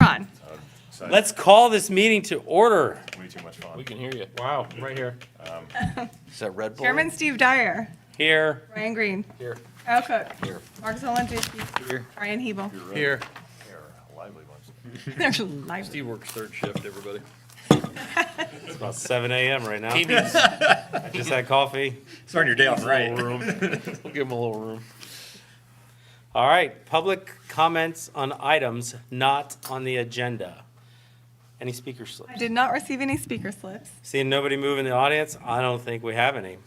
on. Let's call this meeting to order. Way too much fun. We can hear you. Wow, I'm right here. Is that Red Bull? Chairman Steve Dyer. Here. Ryan Green. Here. Kyle Cook. Here. Mark Zolenzowski. Here. Brian Hebel. Here. Lively ones. There's live. Steve works third shift, everybody. It's about 7 a.m. right now. He needs, I just had coffee. Starting your day off a little room. We'll give him a little room. All right, public comments on items not on the agenda. Any speaker I slips? did not receive any speaker slips. Seeing nobody move in the audience, I don't think we have any.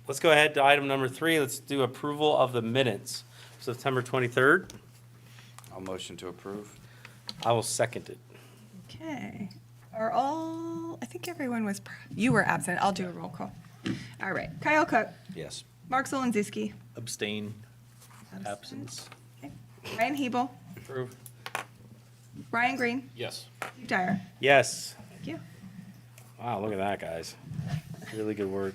Let's go ahead to item number 3. Let's do approval of the minutes. September 23rd. I'll motion to approve. I will second it. Okay. I think everyone was, you were absent. I'll do a roll call. All right. Kyle Cook. Yes. Mark Zolenzowski. Abstain. Absence. Okay. Ryan Hebel. Approve. Brian Green. Yes. Steve Dyer. Yes. Thank you. Wow, look at that, guys. Really good work.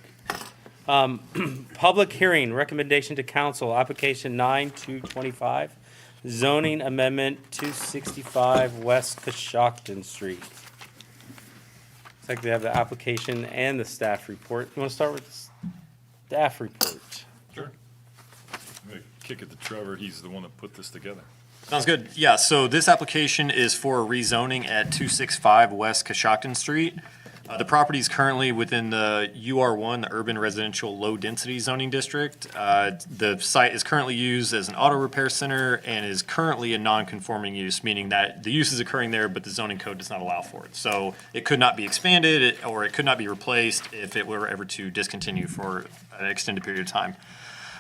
Public hearing, recommendation to council, application 9225, zoning amendment 265 West Coshocton Street. Looks like we have the application and the staff report. You want to start with the staff report? Sure. I'm gonna kick it to Trevor. He's the one that put this together. Sounds good. Yeah, so this application is for rezoning at 265 West Coshocton Street. The property is currently within the UR1, the Urban Residential Low Density Zoning District. The site is currently used as an auto repair center and is currently a non-conforming use, meaning that the use is occurring there, but the zoning code does not allow for it. So it could not be expanded or it could not be replaced if it were ever to discontinue for an extended period of time.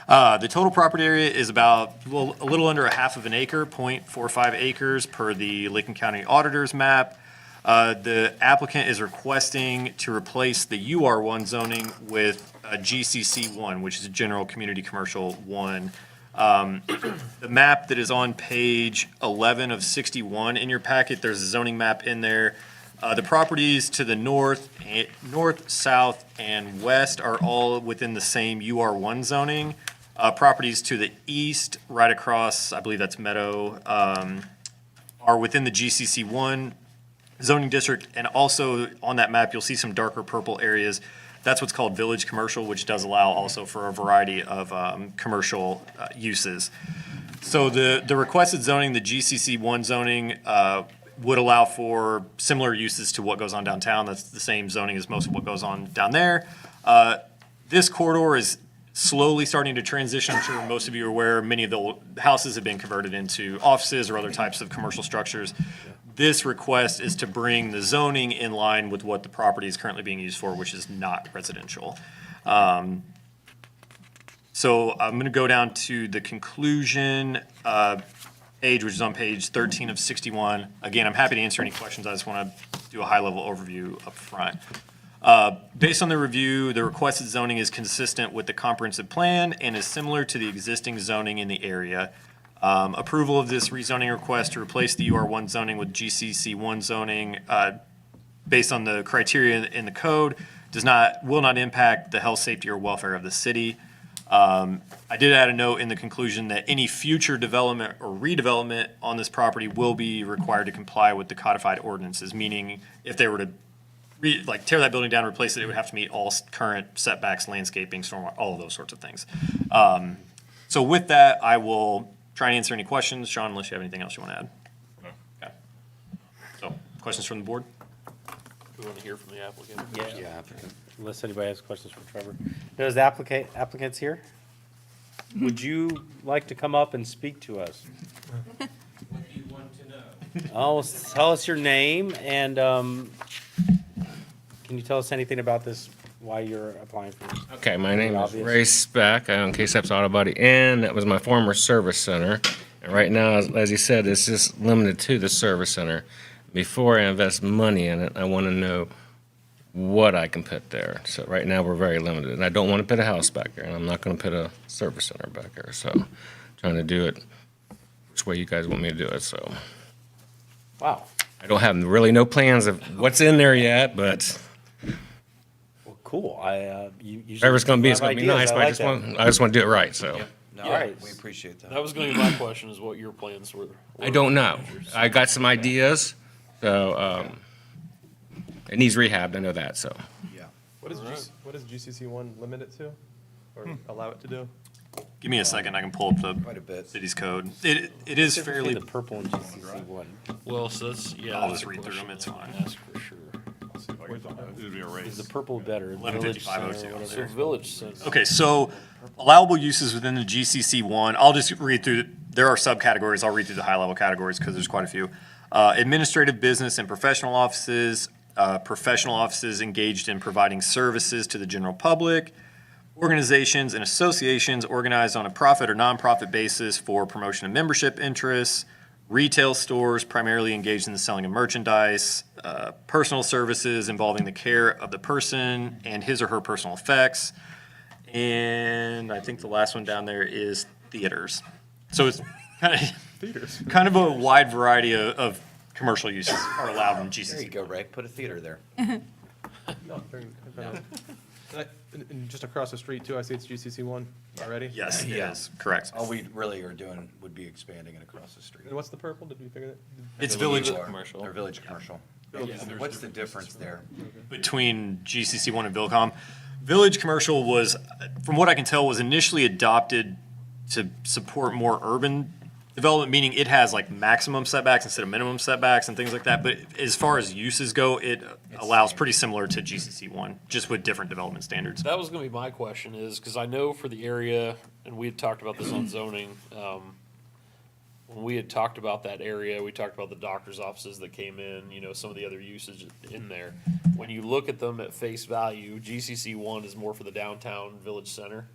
The total property area is about, well, a little under a half of an acre, 0.45 acres per the Licking County Auditor's map. The applicant is requesting to replace the UR1 zoning with a GCC1, which is General Community Commercial 1. The map that is on page 11 of 61 in your packet, there's a zoning map in there. The properties to the north, south, and west are all within the same UR1 zoning. Properties to the east, right across, I believe that's Meadow, are within the GCC1 zoning district. And also on that map, you'll see some darker purple areas. That's what's called Village Commercial, which does allow also for a variety of commercial uses. So the requested zoning, the GCC1 zoning, would allow for similar uses to what goes on downtown. That's the same zoning as most of what goes on down there. This corridor is slowly starting to transition. I'm sure most of you are aware, many of the old houses have been converted into offices or other types of commercial structures. This request is to bring the zoning in line with what the property is currently being used for, which is not residential. So I'm going to go down to the conclusion page, which is on page 13 of 61. Again, I'm happy to answer any questions. I just want to do a high-level overview up front. Based on the review, the requested zoning is consistent with the comprehensive plan and is similar to the existing zoning in the area. Approval of this rezoning request to replace the UR1 zoning with GCC1 zoning, based on the criteria in the code, will not impact the health, safety, or welfare of the city. I did add a note in the conclusion that any future development or redevelopment on this property will be required to comply with the codified ordinances, meaning if they were to tear that building down, replace it, it would have to meet all current setbacks, landscaping, stormwater, all of those sorts of things. So with that, I will try and answer any questions. Sean, unless you have anything else you want to add. No. Okay. So, questions from the board? We want to hear from the applicant. Yeah, applicant. Unless anybody has questions for Trevor. There's applicants here. Would you like to come up and speak to us? What do you want to know? Oh, tell us your name and can you tell us anything about this, why you're applying for this? Okay, my name is Obvious. Ray Speck. I own K-Steps Auto Body, and that was my former service center. And right now, as you said, it's just limited to the service center. Before I invest money in it, I want to know what I can put there. So right now, we're very limited, and I don't want to put a house back there, and I'm not going to put a service center back there. So I'm trying to do it which way you guys want me to do it. So Wow. I don't have really no plans of what's in there yet, but Well, cool. You whatever's going to be, it's have going to be ideas. nice. But I I just want to do it right. So. No, All right. we appreciate that. That was going to be my question, is what your plans were. I don't know. I got some ideas. So it needs rehab. I know that. So Yeah. What does GCC one limit it to, or allow it to do? Give me a second, I can pull up the Quite a bit. city's code. It is fairly, The purple and GCC one. Well, so that's, yeah. I'll that's just a read through them, question it's I fine. ask for sure. I'll see if I can find it. It'll be a Is race. the purple better? 115502. Village So Center or Village Center. okay, so allowable uses within the GCC one, I'll just read through, there are subcategories, I'll read through the high-level categories because there's quite a few. Administrative, business, and professional offices engaged in providing services to the general public, organizations and associations organized on a profit or nonprofit basis for promotion of membership interests, retail stores primarily engaged in the selling of merchandise, personal services involving the care of the person and his or her personal effects, and I think the last one down there is theaters. So it's kind of a wide variety of commercial uses are allowed in There you GCC. go, Ray. Put a theater there. No, and just across the street too, I see it's GCC one already. Yes, it Yeah. is, correct. All we really are doing would be expanding it across the street. And what's the purple? Did we figure that? It's village Commercial. Or village commercial. What's the difference there? between GCC one and Vilcom. Village commercial was, from what I can tell, was initially adopted to support more urban development, meaning it has like maximum setbacks instead of minimum setbacks and things like that. But as far as uses go, it allows pretty similar to GCC one, just with different development standards. That was gonna be my question is, because I know for the area, and we had talked about this on zoning, when we had talked about that area, we talked about the doctor's offices that came in, you know, some of the other usage in there. When you look at them at face value, GCC one is more for the downtown village center.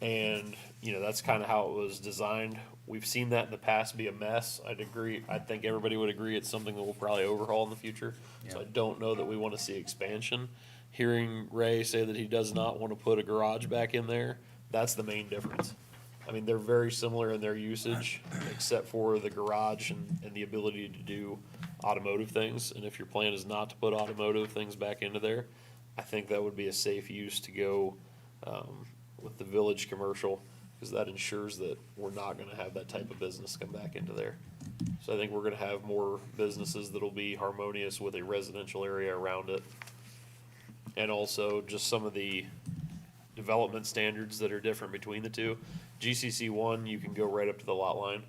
And, you know, that's kind of how it was designed. We've seen that in the past be a mess. I'd agree. I think everybody would agree it's something that we'll probably overhaul in the future. So I don't know that we want to see expansion. Hearing Ray say that he does not want to put a garage back in there, that's the main difference. I mean, they're very similar in their usage, except for the garage and the ability to do automotive things. And if your plan is not to put automotive things back into there, I think that would be a safe use to go with the village commercial, because that ensures that we're not gonna have that type of business come back into there. So I think we're gonna have more businesses that'll be harmonious with a residential area around it. And also just some of the development standards that are different between the two. GCC one, you can go right up to the lot line.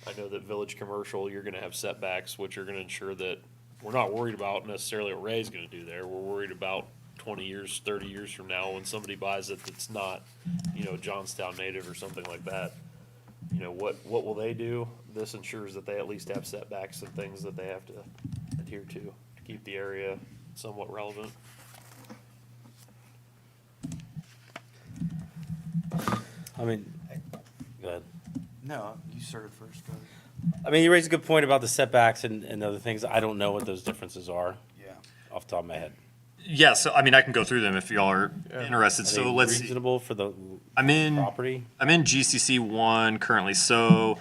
I know that village commercial, you're gonna have setbacks, which are gonna ensure that we're not worried about necessarily what Ray's gonna do there. We're worried about 20 years, 30 years from now, when somebody buys it that's not, you know, Johnstown native or something like that. You know, what will they do? This ensures that they at least have setbacks and things that they have to adhere to keep the area somewhat relevant. I mean, go ahead. No, you started first. Go ahead. I mean, you raised a good point about the setbacks and other things. I don't know what those differences are Yeah. off the top of my head. Yeah, so I mean, I can go through them if y'all are interested. Are So they let's see. reasonable for the I'm in property? GCC one currently, so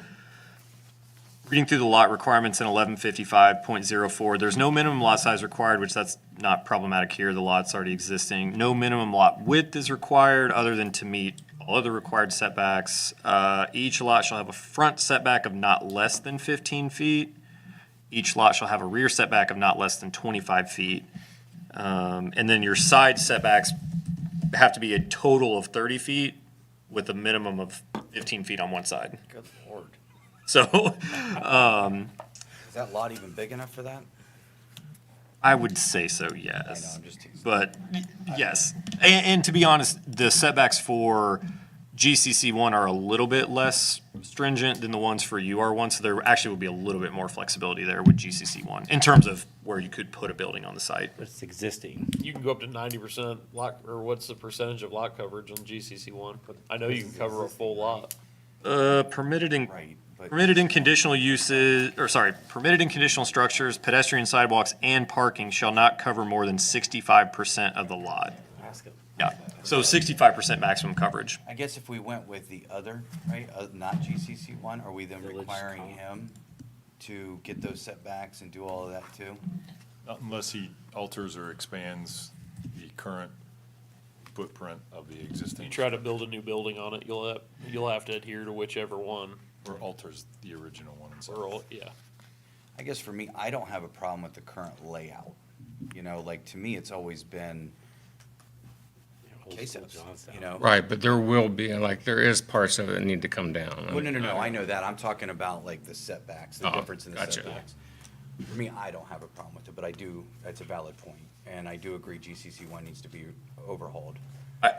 reading through the lot requirements in 1155.04, there's no minimum lot size required, which that's not problematic here, the lot's already existing. No minimum lot width is required, other than to meet all other required setbacks. Each lot shall have a front setback of not less than 15 feet. Each lot shall have a rear setback of not less than 25 feet. And then your side setbacks have to be a total of 30 feet with a minimum of 15 feet on one side. Good lord. So Is that lot even big enough for that? I would say so, I know, yes. I'm just teasing. But yes, and to be honest, the setbacks for GCC one are a little bit less stringent than the ones for UR one, so there actually would be a little bit more flexibility there with GCC one in terms of where you could put a building on the site. It's existing. You can go up to 90% lot, or what's the percentage of lot coverage on GCC one? I know you can cover a full lot. Permitted in Right, but permitted in conditional uses, or sorry, permitted in conditional structures, pedestrian sidewalks, and parking shall not cover more than 65% of the lot. Ask him. Yeah, so 65% maximum coverage. I guess if we went with the other, right, not GCC one, are we then Village requiring com. him to get those setbacks and do all of that too? Not unless he alters or expands the current footprint of the existing. You try to build a new building on it, you'll have to adhere to whichever one, Or alters the original one and so. or, yeah. I guess for me, I don't have a problem with the current layout. You know, like, to me, it's always been K-Steps, you know? Right, but there will be, like, there is parts of it that need to come down. Well, no, I know that. I'm talking about like the setbacks, the Oh, difference in the gotcha. setbacks. For me, I don't have a problem with it, but I do, that's a valid point. And I do agree GCC one needs to be overhauled.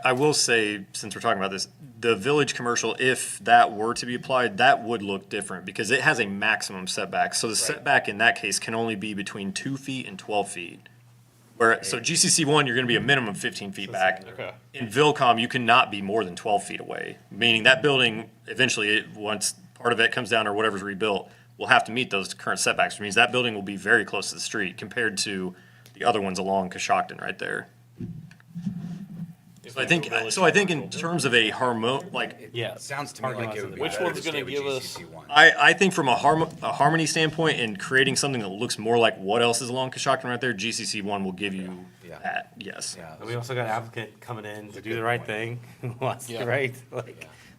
I will say, since we're talking about this, the village commercial, if that were to be applied, that would look different because it has a maximum setback. So the setback in that case can only be between 2 feet and 12 feet. So GCC one, you're gonna be a minimum of 15 feet back. Okay. In Vilcom, you cannot be more than 12 feet away, meaning that building, eventually, once part of it comes down or whatever's rebuilt, will have to meet those current setbacks, which means that building will be very close to the street compared to the other ones along Coshocton right there. So I think in terms of a Yeah. It sounds to me Parking like lots it of would the be Which better one's to stay gonna with give us- GCC one. I think from a harmony standpoint and creating something that looks more like what else is along Coshocton right there, GCC one will give you Yeah. that, yes. Yeah. And we also got an applicant coming in to do the right thing, who wants Yeah. to, right?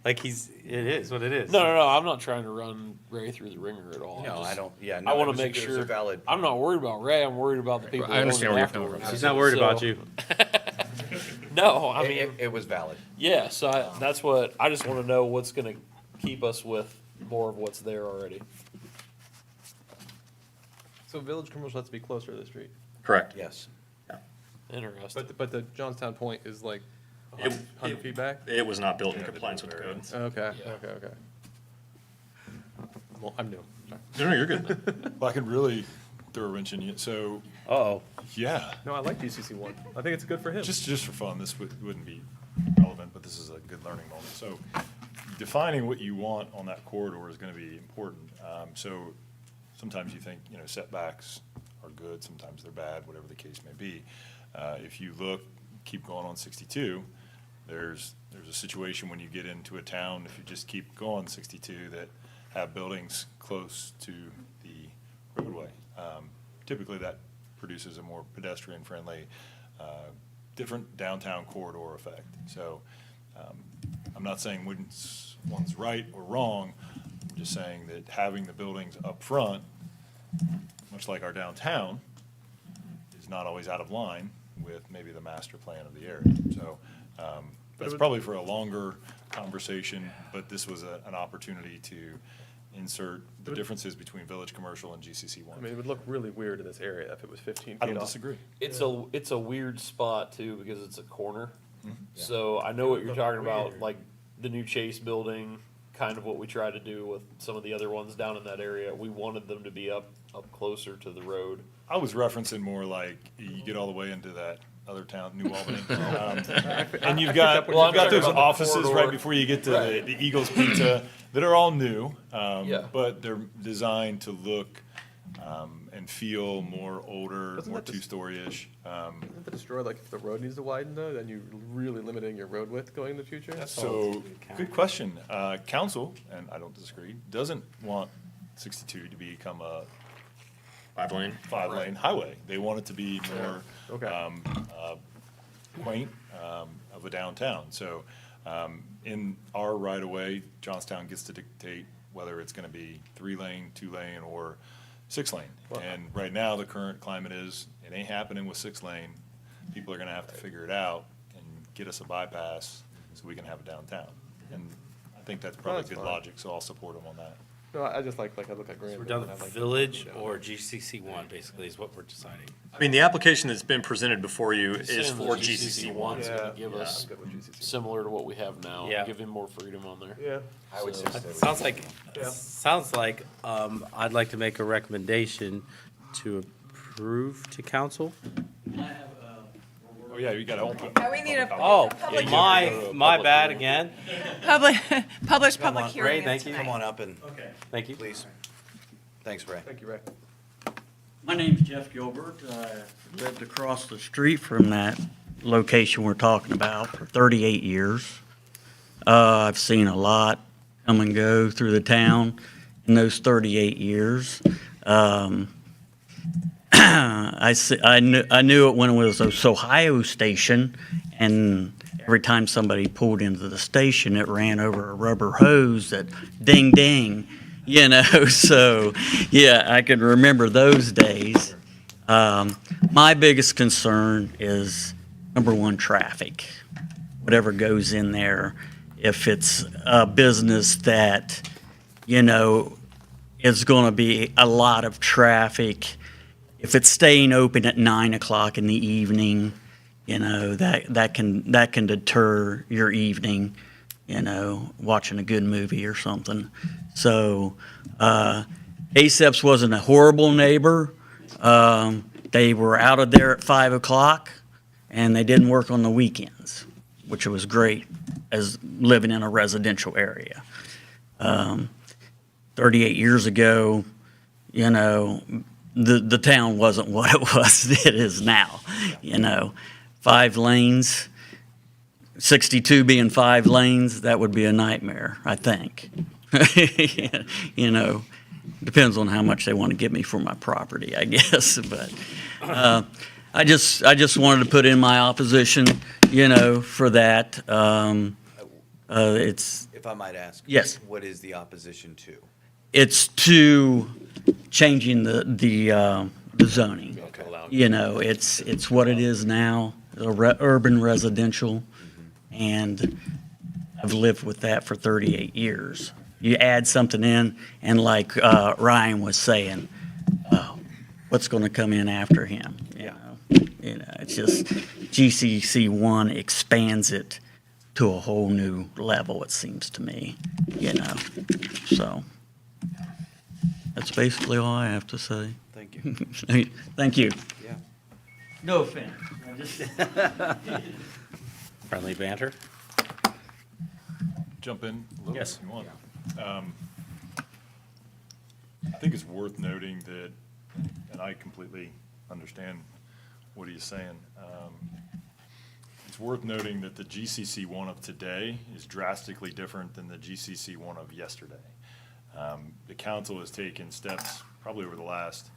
Like it is what it is. No, I'm not trying to run Ray through the ringer at all. No, just- I don't, yeah. I no, want it to was- make it was a sure. valid I'm not worried about Ray. I'm worried about the people. I understand that where own you're it coming from. afterwards. She's not worried about So- you. No, I It, mean, it was valid. yeah. So that's what I just want to know. What's going to keep us with more of what's there already? So village commercial has to be closer to the street, Correct. Yes. Interesting. but the Johnstown Point is like It- 100 feet back? It was not built in compliance with the code. Okay, Yeah. okay. Well, I'm new. Sorry. No, you're good. Well, I could really throw a wrench in you. So, Uh-oh. yeah, No, I like GCC one. I think it's good for him. just for fun, this wouldn't be relevant, but this is a good learning moment. So defining what you want on that corridor is gonna be important. So sometimes you think, setbacks are good, sometimes they're bad, whatever the case may be. If you look, keep going on 62, there's a situation when you get into a town, if you just keep going 62, that have buildings close to the roadway. Typically, that produces a more pedestrian-friendly, different downtown corridor effect. So I'm not saying one's right or wrong, I'm just saying that having the buildings up front, much like our downtown, is not always out of line with maybe the master plan of the area. So that's probably for a longer conversation, but this was an opportunity to insert the differences between village commercial and GCC I one. mean, it would look really weird in this area if it was 15 feet I don't off. disagree. It's a weird spot too because it's a corner. So I know what you're talking about, like the new Chase building, kind of what we tried to do with some of the other ones down in that area. We wanted them to be up closer to the road. I was referencing more like you get all the way into that other town, New Albany. And you've got, Well, I'm you've got talking those about the offices right corridor. before you get to Right. the Eagles Pizza that are all new. Yeah. But they're designed to look and feel more older, Doesn't more that just- two-story-ish. Doesn't that destroy, like, if the road needs to widen though, then you're really limiting your road width going in the future? So, good question. Council, and I don't disagree, doesn't want 62 to become a 5-lane. five-lane highway. They want it to be more Okay. quaint of a downtown. So in our right-of-way, Johnstown gets to dictate whether it's going to be 3-lane, 2-lane, or 6-lane. Well- And right now, the current climate is, it ain't happening with 6-lane. People are going to have to figure it out and get us a bypass so we can have a downtown. And I think that's probably that's good fine. logic, so I'll support them on that. No, I just like I look at Graham. We're done with village or GCC one, basically, is what we're deciding. I mean, the application that's been presented before you is Saying the for GCC one. one's Yeah, gonna give yeah, us I'm good with GCC. similar to what we have now. Yeah. Give him more freedom on there. Yeah. I would say So- so. Sounds like I'd like to make a recommendation to approve to council. Oh, yeah, you got to open. Oh, we need a Oh, Public my bad again. public, publish Come public on, hearing. Ray, thank you. Come on up and, Thank you. please. Thanks, Ray. Thank you, Ray. My name's Jeff Gilbert. I lived across the street from that location we're talking about for 38 years. I've seen a lot come and go through the town in those 38 years. I knew it when it was this Ohio station, and every time somebody pulled into the station, it ran over a rubber hose that ding, ding. You know, so, yeah, I can remember those days. My biggest concern is, number one, traffic. Whatever goes in there, if it's a business that, you know, is going to be a lot of traffic, if it's staying open at 9 o'clock in the evening, you know, that can deter your evening, you know, watching a good movie or something. So, ASEPS wasn't a horrible neighbor. They were out of there at 5 o'clock, and they didn't work on the weekends, which was great as living in a residential area. 38 years ago, you know, the town wasn't what it is now, you know. 5 lanes, 62 being 5 lanes, that would be a nightmare, I think. You know, depends on how much they want to give me for my property, I guess, but I just wanted to put in my opposition, you know, for that. It's If I might ask. Yes. What is the opposition to? it's to changing the zoning. Okay. You know, it's what it is now, urban residential, and I've lived with that for 38 years. You add something in, and like Ryan was saying, what's going to come in after him? You know, it's just GCC 1 expands it to a whole new level, it seems to me, you know. So that's basically all I have to say. Thank you. Thank you. Yeah. No offense. Friendly banter? Jump in a little Yes. if you want. I think it's worth noting that, and I completely understand what he's saying. It's worth noting that the GCC 1 of today is drastically different than the GCC 1 of yesterday. The council has taken steps probably over the last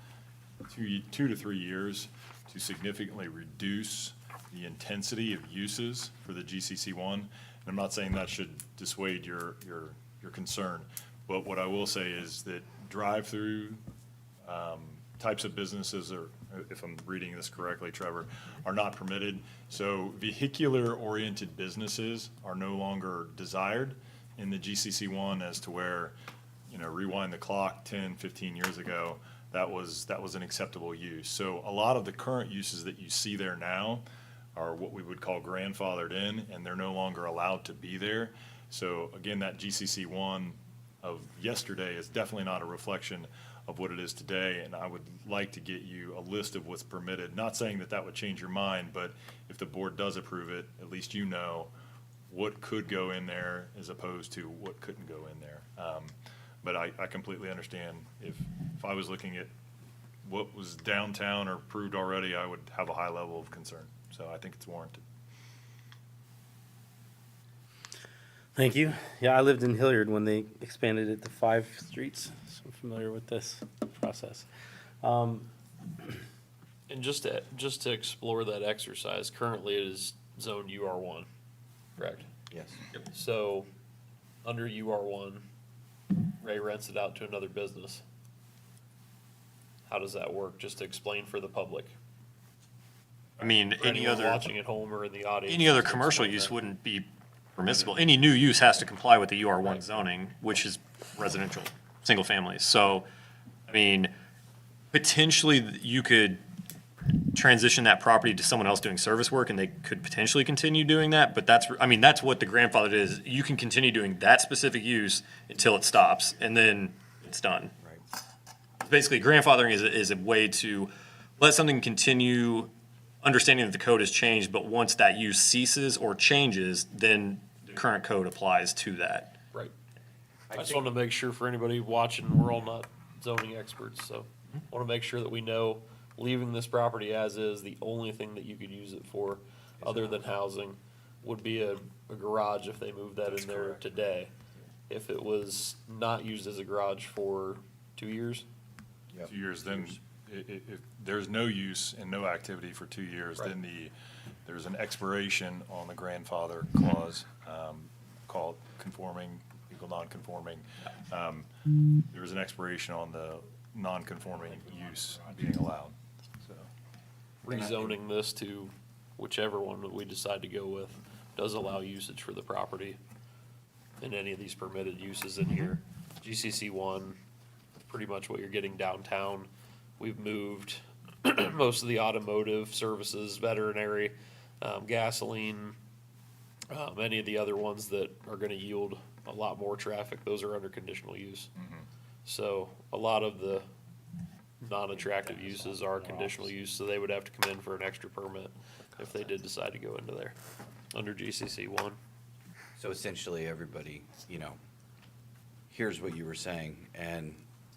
2 to 3 years to significantly reduce the intensity of uses for the GCC 1. And I'm not saying that should dissuade your concern, but what I will say is that drive-through types of businesses are, if I'm reading this correctly, Trevor, are not permitted. So vehicular-oriented businesses are no longer desired in the GCC 1 as to where, you know, rewind the clock 10, 15 years ago, that was an acceptable use. So a lot of the current uses that you see there now are what we would call grandfathered in, and they're no longer allowed to be there. So again, that GCC 1 of yesterday is definitely not a reflection of what it is today, and I would like to get you a list of what's permitted. Not saying that that would change your mind, but if the board does approve it, at least you know what could go in there as opposed to what couldn't go in there. But I completely understand. If I was looking at what was downtown or approved already, I would have a high level of concern. So I think it's warranted. Thank you. Yeah, I lived in Hilliard when they expanded it to 5 streets, so I'm familiar with this process. And just to explore that exercise, currently it is zoned UR1, correct? Yes. So, under UR1, Ray rents it out to another business. How does that work? Just to explain for the public. I mean, For any anyone other, watching at home or in the audience. any other just to commercial explain use that. wouldn't be permissible. Any new use has to comply with the UR1 zoning, which is residential, single families. So, I mean, potentially you could transition that property to someone else doing service work and they could potentially continue doing that, but that's what the grandfather is. You can continue doing that specific use until it stops and then it's done. Right. Basically, grandfathering is a way to let something continue, understanding that the code has changed, but once that use ceases or changes, then the current code applies to that. Right. I just want to make sure for anybody watching, we're all not zoning experts, so want to make sure that we know leaving this property as is, the only thing that you could use it for, other than housing, would be a garage if they moved that in there today. If it was not used as a garage for 2 years, 2 years, then if there's no use and no activity for 2 years, Right. then there's an expiration on the grandfather clause, called conforming technical non-conforming. There was an expiration on the non-conforming use being allowed, so. Rezoning this to whichever one that we decide to go with does allow usage for the property in any of these permitted uses in here. GCC one, pretty much what you're getting downtown. We've moved most of the automotive services, veterinary, gasoline, any of the other ones that are gonna yield a lot more traffic, those are under conditional use. So a lot of the non-attractive uses are conditional use, so they would have to come in for an extra permit if they did decide to go into there, under GCC one. So essentially, everybody, here's what you were saying, and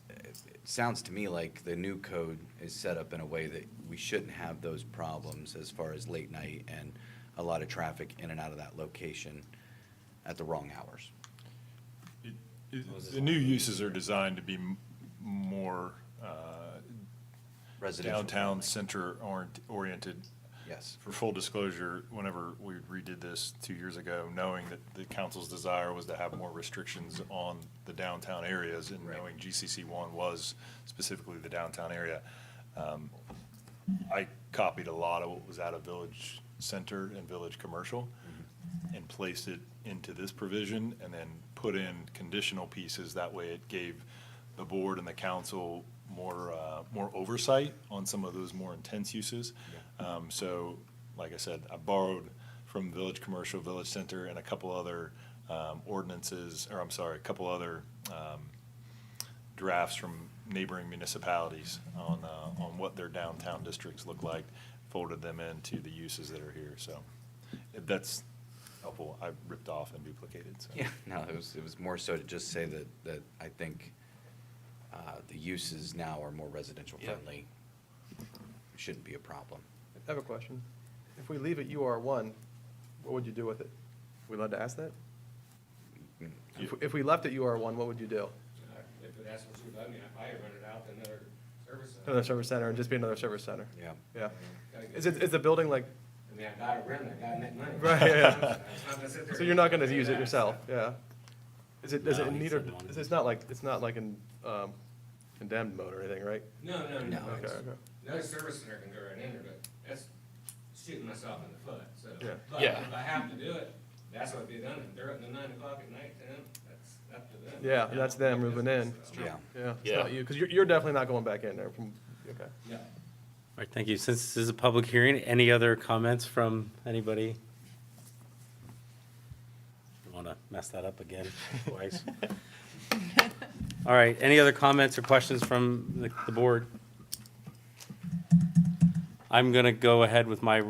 it sounds to me like the new code is set up in a way that we shouldn't have those problems as far as late night and a lot of traffic in and out of that location at the wrong hours. The new uses are designed to be more Residential. downtown center oriented. Yes. For full disclosure, whenever we redid this 2 years ago, knowing that the council's desire was to have more restrictions on the downtown areas, and knowing GCC one was specifically the downtown area, I copied a lot of what was out of Village Center and Village Commercial and placed it into this provision, and then put in conditional pieces. That way it gave the board and the council more oversight on some of those more intense uses. So, like I said, I borrowed from Village Commercial, Village Center, and a couple other ordinances, or I'm sorry, a couple other drafts from neighboring municipalities on what their downtown districts look like, folded them into the uses that are here. So if that's helpful, I ripped off and duplicated, so. Yeah, no, it was more so to just say that I think the uses now are more residential Yeah. friendly. Shouldn't be a problem. I have a question. If we leave it UR1, what would you do with it? We allowed to ask that? If we left it UR1, what would you do? If it asks what you let me, I rent it out to another service center. Another service center and just be another service center? Yeah. Yeah. Is the building like, I mean, I gotta rent it, I gotta make money. Right, yeah. It's not gonna sit there so you're not gonna and use it that, yourself, so. yeah? Does No, it he need, or, said one. it's not like in condemned mode or anything, right? No, No. Okay, it's, okay. another service center can go right in there, but that's shooting myself in the foot, so. Yeah. But Yeah. if I have to do it, that's what they've done, if they're open at 9 o'clock at night, 10, that's up to them. Yeah, and that's them moving in. So, Yeah. Yeah, it's Yeah. not you, because you're definitely not going back in there from, okay. Yeah. All right, thank you. Since this is a public hearing, any other comments from anybody? Don't want to mess that up again twice. All right, any other comments or questions from the board? I'm going to go ahead with my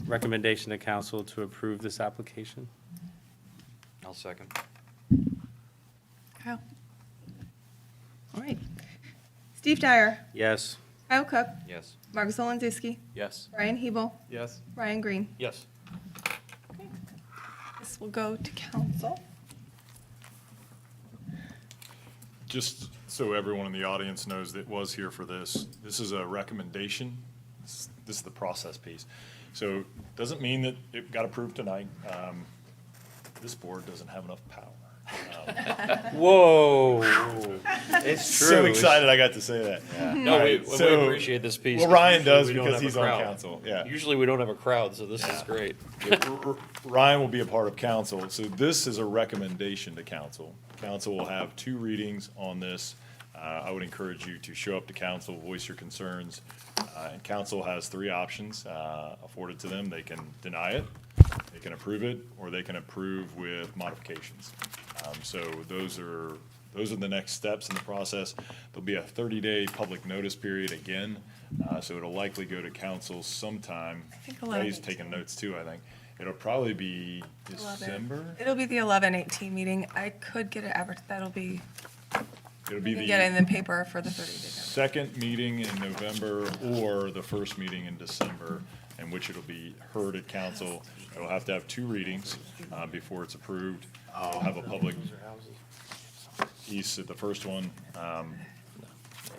recommendation to council to approve this application. I'll second. Kyle? All right. Steve Dyer, Yes. Kyle Cook, Yes. Mark Zolandzewski, Yes. Brian Hebel, Yes? Ryan Green. Yes. This will go to council. Just so everyone in the audience knows that was here for this, this is a recommendation. This is the process piece. So doesn't mean that it got approved tonight. This board doesn't have enough power. Whoa. It's So excited I got to say that. No, All we right, so- appreciate this piece. Well, 'cause Ryan usually does we don't because have a he's on crowd. council, yeah. Usually we don't have a crowd, so this is great. Ryan will be a part of council, so this is a recommendation to council. Council will have 2 readings on this. I would encourage you to show up to council, voice your concerns. And council has 3 options afforded to them. They can deny it, they can approve it, or they can approve with modifications. So those are the next steps in the process. There'll be a 30-day public notice period again, so it'll likely go to council sometime. think 11. Ray's taking notes too, I think. It'll probably be December. It'll be the 11/18 meeting. I could get it that'll be, It'll we be can get it in the the paper for the 30 days. second meeting in November or the first meeting in December, in which it'll be heard at council. It'll have to have 2 readings before it's approved. It'll have a public piece at the first one,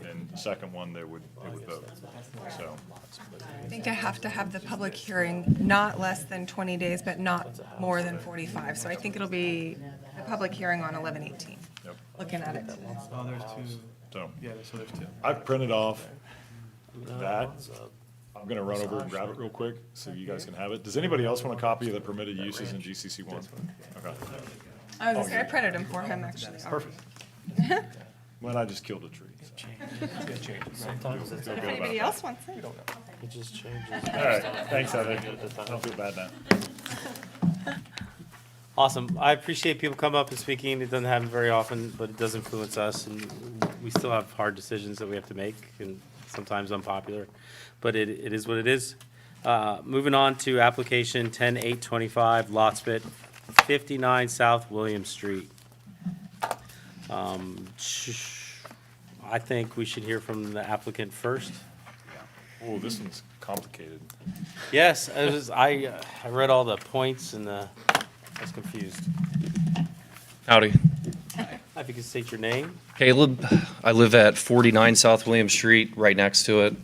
and the second one, they would vote. So, I think I have to have the public hearing not less than 20 days, but not more than 45. So I think it'll be the public hearing on 11/18. Yep. Looking at it. Oh, there's two, So yeah, so there's two. I've printed off that. I'm gonna run over and grab it real quick so you guys can have it. Does anybody else want a copy of the permitted uses in GCC one? Okay. I was gonna say, I printed them for him, actually. Perfect. Well, I just killed a tree. so. Sometimes it's, Feel If good about anybody that. else wants it. it just changes. All right, thanks, Heather. I don't feel bad now. Awesome. I appreciate people come up and speaking. It doesn't happen very often, but it does influence us, and we still have hard decisions that we have to make, and sometimes unpopular, but it is what it is. Moving on to application 10-825, lot split 59 South William Street. I think we should hear from the applicant first. Oh, this one's complicated. Yes, I read all the points and I was confused. Howdy. If you could state your name. Caleb. I live at 49 South William Street, right next to it.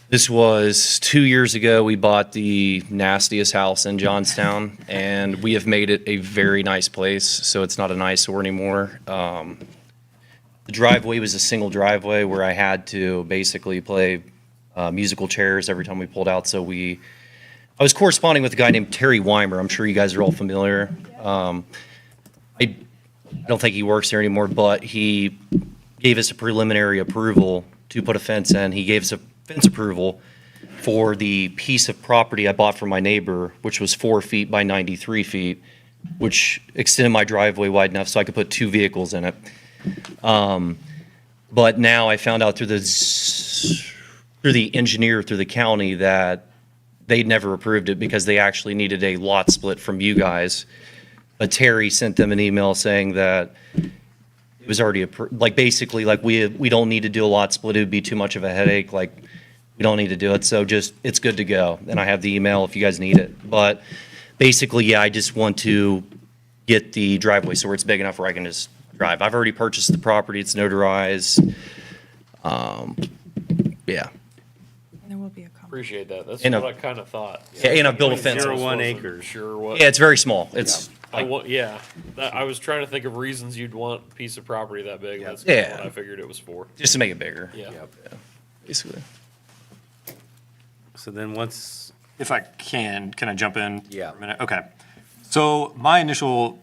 This was 2 years ago. We bought the nastiest house in Johnstown, and we have made it a very nice place, so it's not an eyesore anymore. The driveway was a single driveway where I had to basically play musical chairs every time we pulled out, so I was corresponding with a guy named Terry Weimer. I'm sure you guys are all familiar. I don't think he works there anymore, but he gave us a preliminary approval to put a fence in. He gave us a fence approval for the piece of property I bought from my neighbor, which was 4 feet by 93 feet, which extended my driveway wide enough so I could put 2 vehicles in it. But now I found out through the engineer, through the county, that they'd never approved it because they actually needed a lot split from you guys. But Terry sent them an email saying that it was already approved, like basically like we don't need to do a lot split. It would be too much of a headache. Like we don't need to do it. So just, it's good to go. And I have the email if you guys need it. But basically, yeah, I just want to get the driveway so where it's big enough where I can just drive. I've already purchased the property. It's notarized. Yeah. There will be a comment. Appreciate that. That's And a- what I kind of thought. Yeah, and I built a fence. 0.01 Wasn't acres. Sure what. Yeah, it's very small. It's Yeah, I was trying to think of reasons you'd want a piece of property that big. Yeah. That's kind of Yeah. what I figured it was for. just to make it bigger, Yeah. basically. So then once, If I can I jump in? Yeah. For a minute? Okay. So my initial,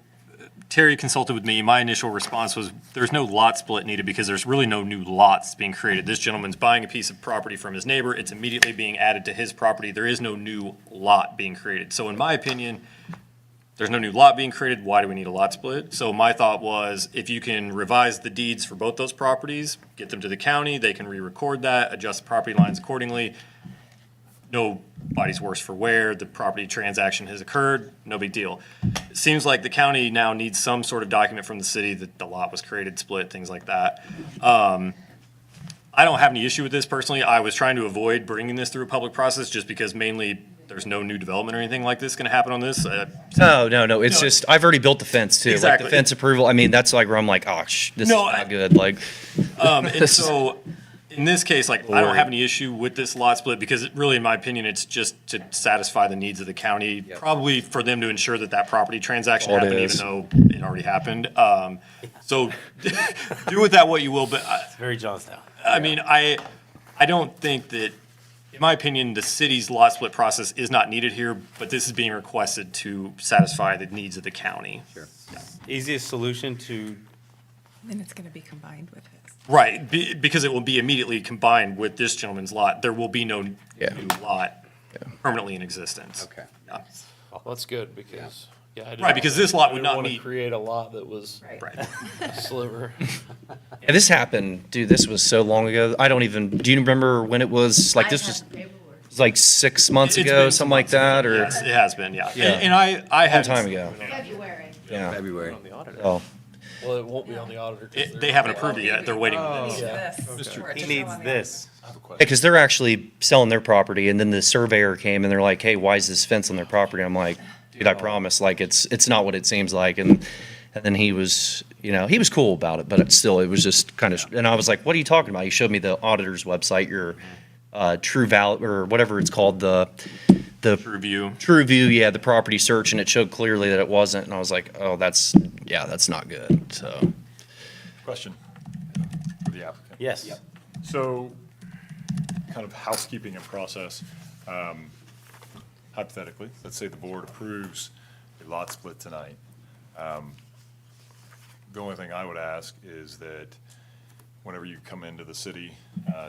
Terry consulted with me, my initial response was, there's no lot split needed because there's really no new lots being created. This gentleman's buying a piece of property from his neighbor, it's immediately being added to his property, there is no new lot being created. So in my opinion, there's no new lot being created, why do we need a lot split? So my thought was, if you can revise the deeds for both those properties, get them to the county, they can re-record that, adjust the property lines accordingly. Nobody's worse for wear, the property transaction has occurred, no big deal. It seems like the county now needs some sort of document from the city that the lot was created, split, things like that. I don't have any issue with this personally. I was trying to avoid bringing this through a public process just because mainly there's no new development or anything like this gonna happen on this. No. It's just, I've already built the fence too. Like Exactly. the fence approval, I mean, that's like where I'm like, oh, this is No, not good. Like, And so, in this case, like, I don't have any issue with this lot split because it really, in my opinion, it's just to satisfy the needs of the county. Probably for them to ensure that that property transaction All it happened, even is. though it already happened. So do with that what you will, but it's very Johnstown. I mean, I don't think that, in my opinion, the city's lot split process is not needed here, but this is being requested to satisfy the needs of the county. Sure. Easiest solution to, Then it's gonna be combined with his. Right, because it will be immediately combined with this gentleman's lot. There will be no new lot permanently in existence. Okay. Yeah. Well, that's good because, yeah. I didn't- Right, because this lot I would didn't not wanna meet- create a lot that was Right. a sliver. yeah, this happened, dude, this was so long ago. Do you remember when it was, like, this was like 6 months It's ago, been something like that, or? Yes, it has been, yeah. Yeah. And I Long had. time ago. February. Yeah. February. On the auditor. Oh, Well, it won't be on the auditor. 'cause They haven't approved it yet. They're waiting. Yeah. he needs this. because they're actually selling their property, and then the surveyor came and they're like, hey, why is this fence on their property? I'm like, dude, I promise, like, it's not what it seems like. And then he was, he was cool about it, but it was just kind of, and I was like, what are you talking about? He showed me the auditor's website, your True Val, or whatever it's called, the Review. True View, yeah, the property search, and it showed clearly that it wasn't, and I was like, oh, that's not good, so. Question for the applicant. Yes. So, kind of housekeeping and process, hypothetically, let's say the board approves a lot split tonight. The only thing I would ask is that whenever you come into the city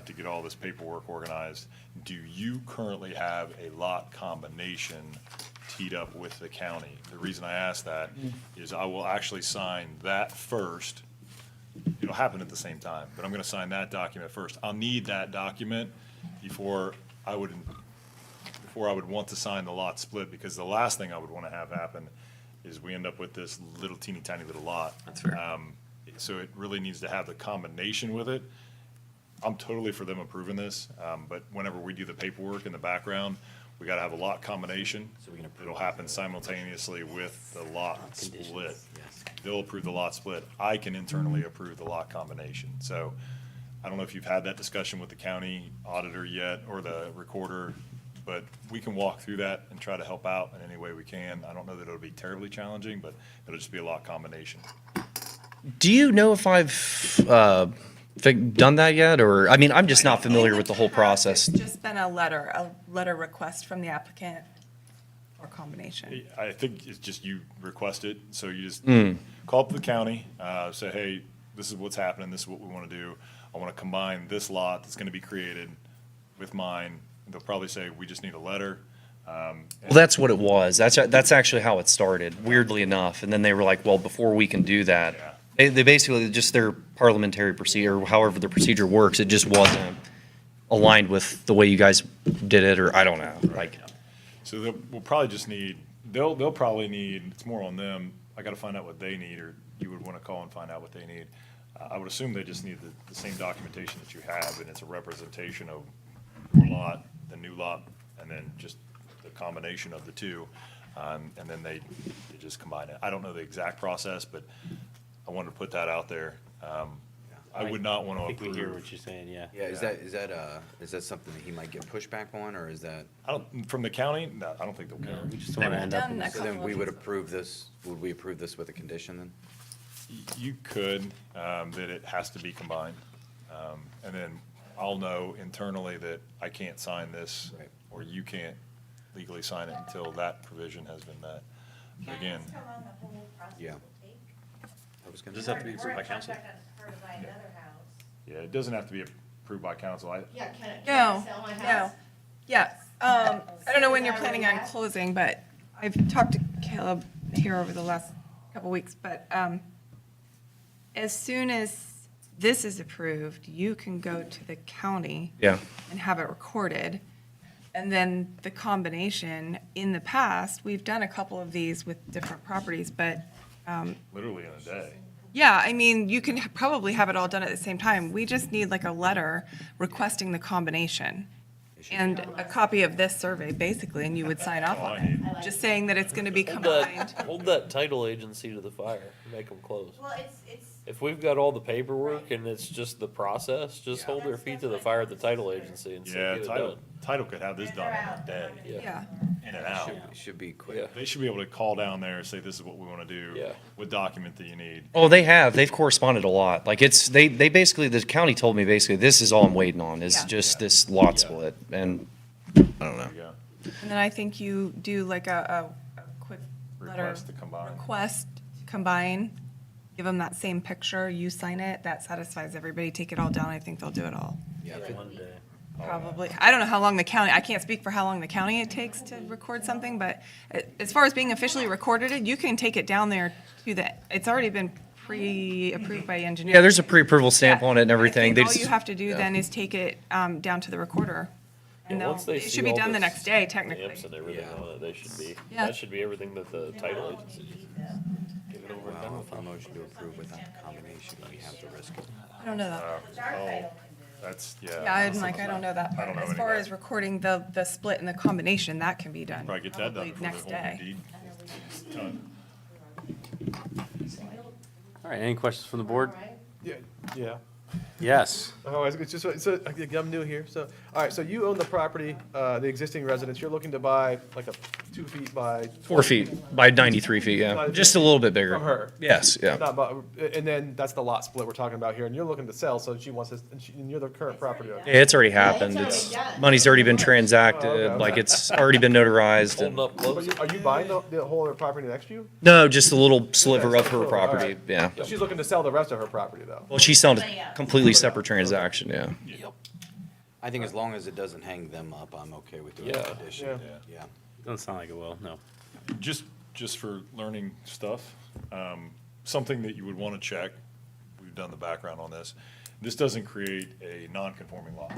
to get all this paperwork organized, do you currently have a lot combination teed up with the county? The reason I ask that is I will actually sign that first. It'll happen at the same time, but I'm gonna sign that document first. I'll need that document before I would want to sign the lot split, because the last thing I would wanna have happen is we end up with this little teeny tiny little lot. That's fair. So it really needs to have the combination with it. I'm totally for them approving this, but whenever we do the paperwork in the background, we gotta have a lot combination. So we can approve It'll happen simultaneously with the lot split. Yes. They'll approve the lot split. I can internally approve the lot combination. So I don't know if you've had that discussion with the county auditor yet or the recorder, but we can walk through that and try to help out in any way we can. I don't know that it'll be terribly challenging, but it'll just be a lot combination. Do you know if I've done that yet, or, I mean, I'm just not familiar with the whole process. It's just been a letter request from the applicant or combination. I think it's just you request it, so you just call up the county, say, hey, this is what's happening, this is what we want to do. I want to combine this lot that's going to be created with mine. They'll probably say, we just need a letter. Well, that's what it was. That's actually how it started, weirdly enough. And then they were like, well, before we can do that, they basically, just their parliamentary procedure, or however the procedure works, it just wasn't aligned with the way you guys did it, or I don't know, like. So we'll probably just need, they'll probably need, it's more on them. I got to find out what they need, or you would want to call and find out what they need. I would assume they just need the same documentation that you have, and it's a representation of your lot, the new lot, and then just the combination of the two. And then they just combine it. I don't know the exact process, but I wanted to put that out there. I would not want to I think we hear approve. what you're saying, yeah. Yeah, is that something that he might get pushback on, or is that? From the county, no, I don't think they'll care. We just don't want to end up in Done a this. So then couple we of would these. approve this, would we approve this with a condition then? You could, that it has to be combined. And then I'll know internally that I can't sign this, Right. or you can't legally sign it until that provision has been met. Again, How long the whole process Yeah. will take? I was gonna. Does this have to be approved by We're in council? contract on part of by another house. yeah, it doesn't have to be approved by council. Yeah, can No, I sell my no. house? Yeah, I don't know when you're Is that planning where on you're at? closing, but I've talked to Caleb here over the last couple weeks, but as soon as this is approved, you can go to the county Yeah. and have it recorded. And then the combination, in the past, we've done a couple of these with different properties, but Literally in a day. yeah, I mean, you can probably have it all done at the same time. We just need like a letter requesting the combination and a copy of this survey, basically, and you would sign off on it. Just saying that it's going to be combined. Hold that title agency to the fire, make them close. Well, it's, If we've got all the paperwork and it's just the process, just hold their feet to the fire at the title agency and say, Yeah, get it title done. could have this done in a day, Yeah, in and out. It should be Yeah. quick. They should be able to call down there and say, this is what we want to do. Yeah. What document that you need. Oh, they have. They've corresponded a lot. Like they basically, the county told me basically, this is all I'm waiting on, is Yeah. just this lot split. And I don't know. There you go. and then I think you do like a quick letter. Request to combine. Request, combine, give them that same picture, you sign it, that satisfies everybody, take it all down, I think they'll do it all. Yeah, if it- One day. Probably. I don't know how long the county, I can't speak for how long the county it takes to record something, but as far as being officially recorded, you can take it down there to the, it's already been pre-approved by engineers. Yeah, there's a pre-approval stamp on it and everything. I They think all just- you have to do yeah. then is take it down to the recorder. And Yeah, they'll, once they it see should be all done the this next day, technically. Stamps and everything Yeah. on it, they should be, Yeah. that should be everything that the title agency needs. Give it over and done Well, with. a motion to approve without the combination, we have the risk of. I don't know that. Oh, that's, yeah. Yeah, I'm like, I don't know that I part. don't know As far any as recording the split and the combination, that can be done. Probably get that done probably before next the whole day. deed is done. All right, any questions from the board? Yeah, Yes. Oh, it's just, so, I'm new here, so, all right, so you own the property, the existing residence, you're looking to buy like a 2 feet by. 4 feet by 93 feet, yeah. Just a little bit bigger. From her? Yes, yeah. Not, and then that's the lot split we're talking about here, and you're looking to sell, so she wants this, and you're the current property owner. Yeah, it's already happened. It's It's, already done. money's already been Oh, transacted, okay. like it's already been notarized. Holding and- up But close. are you buying the whole other property next to you? No, just a little sliver of her All right. property, yeah. So she's looking to sell the rest of her property, though. Well, she's selling a completely separate transaction, yeah. I think as long as it doesn't hang them up, I'm okay with doing Yeah. the addition. Yeah. Yeah. Doesn't sound like it will, no. Just for learning stuff, something that you would want to check, we've done the background on this. This doesn't create a non-conforming lot.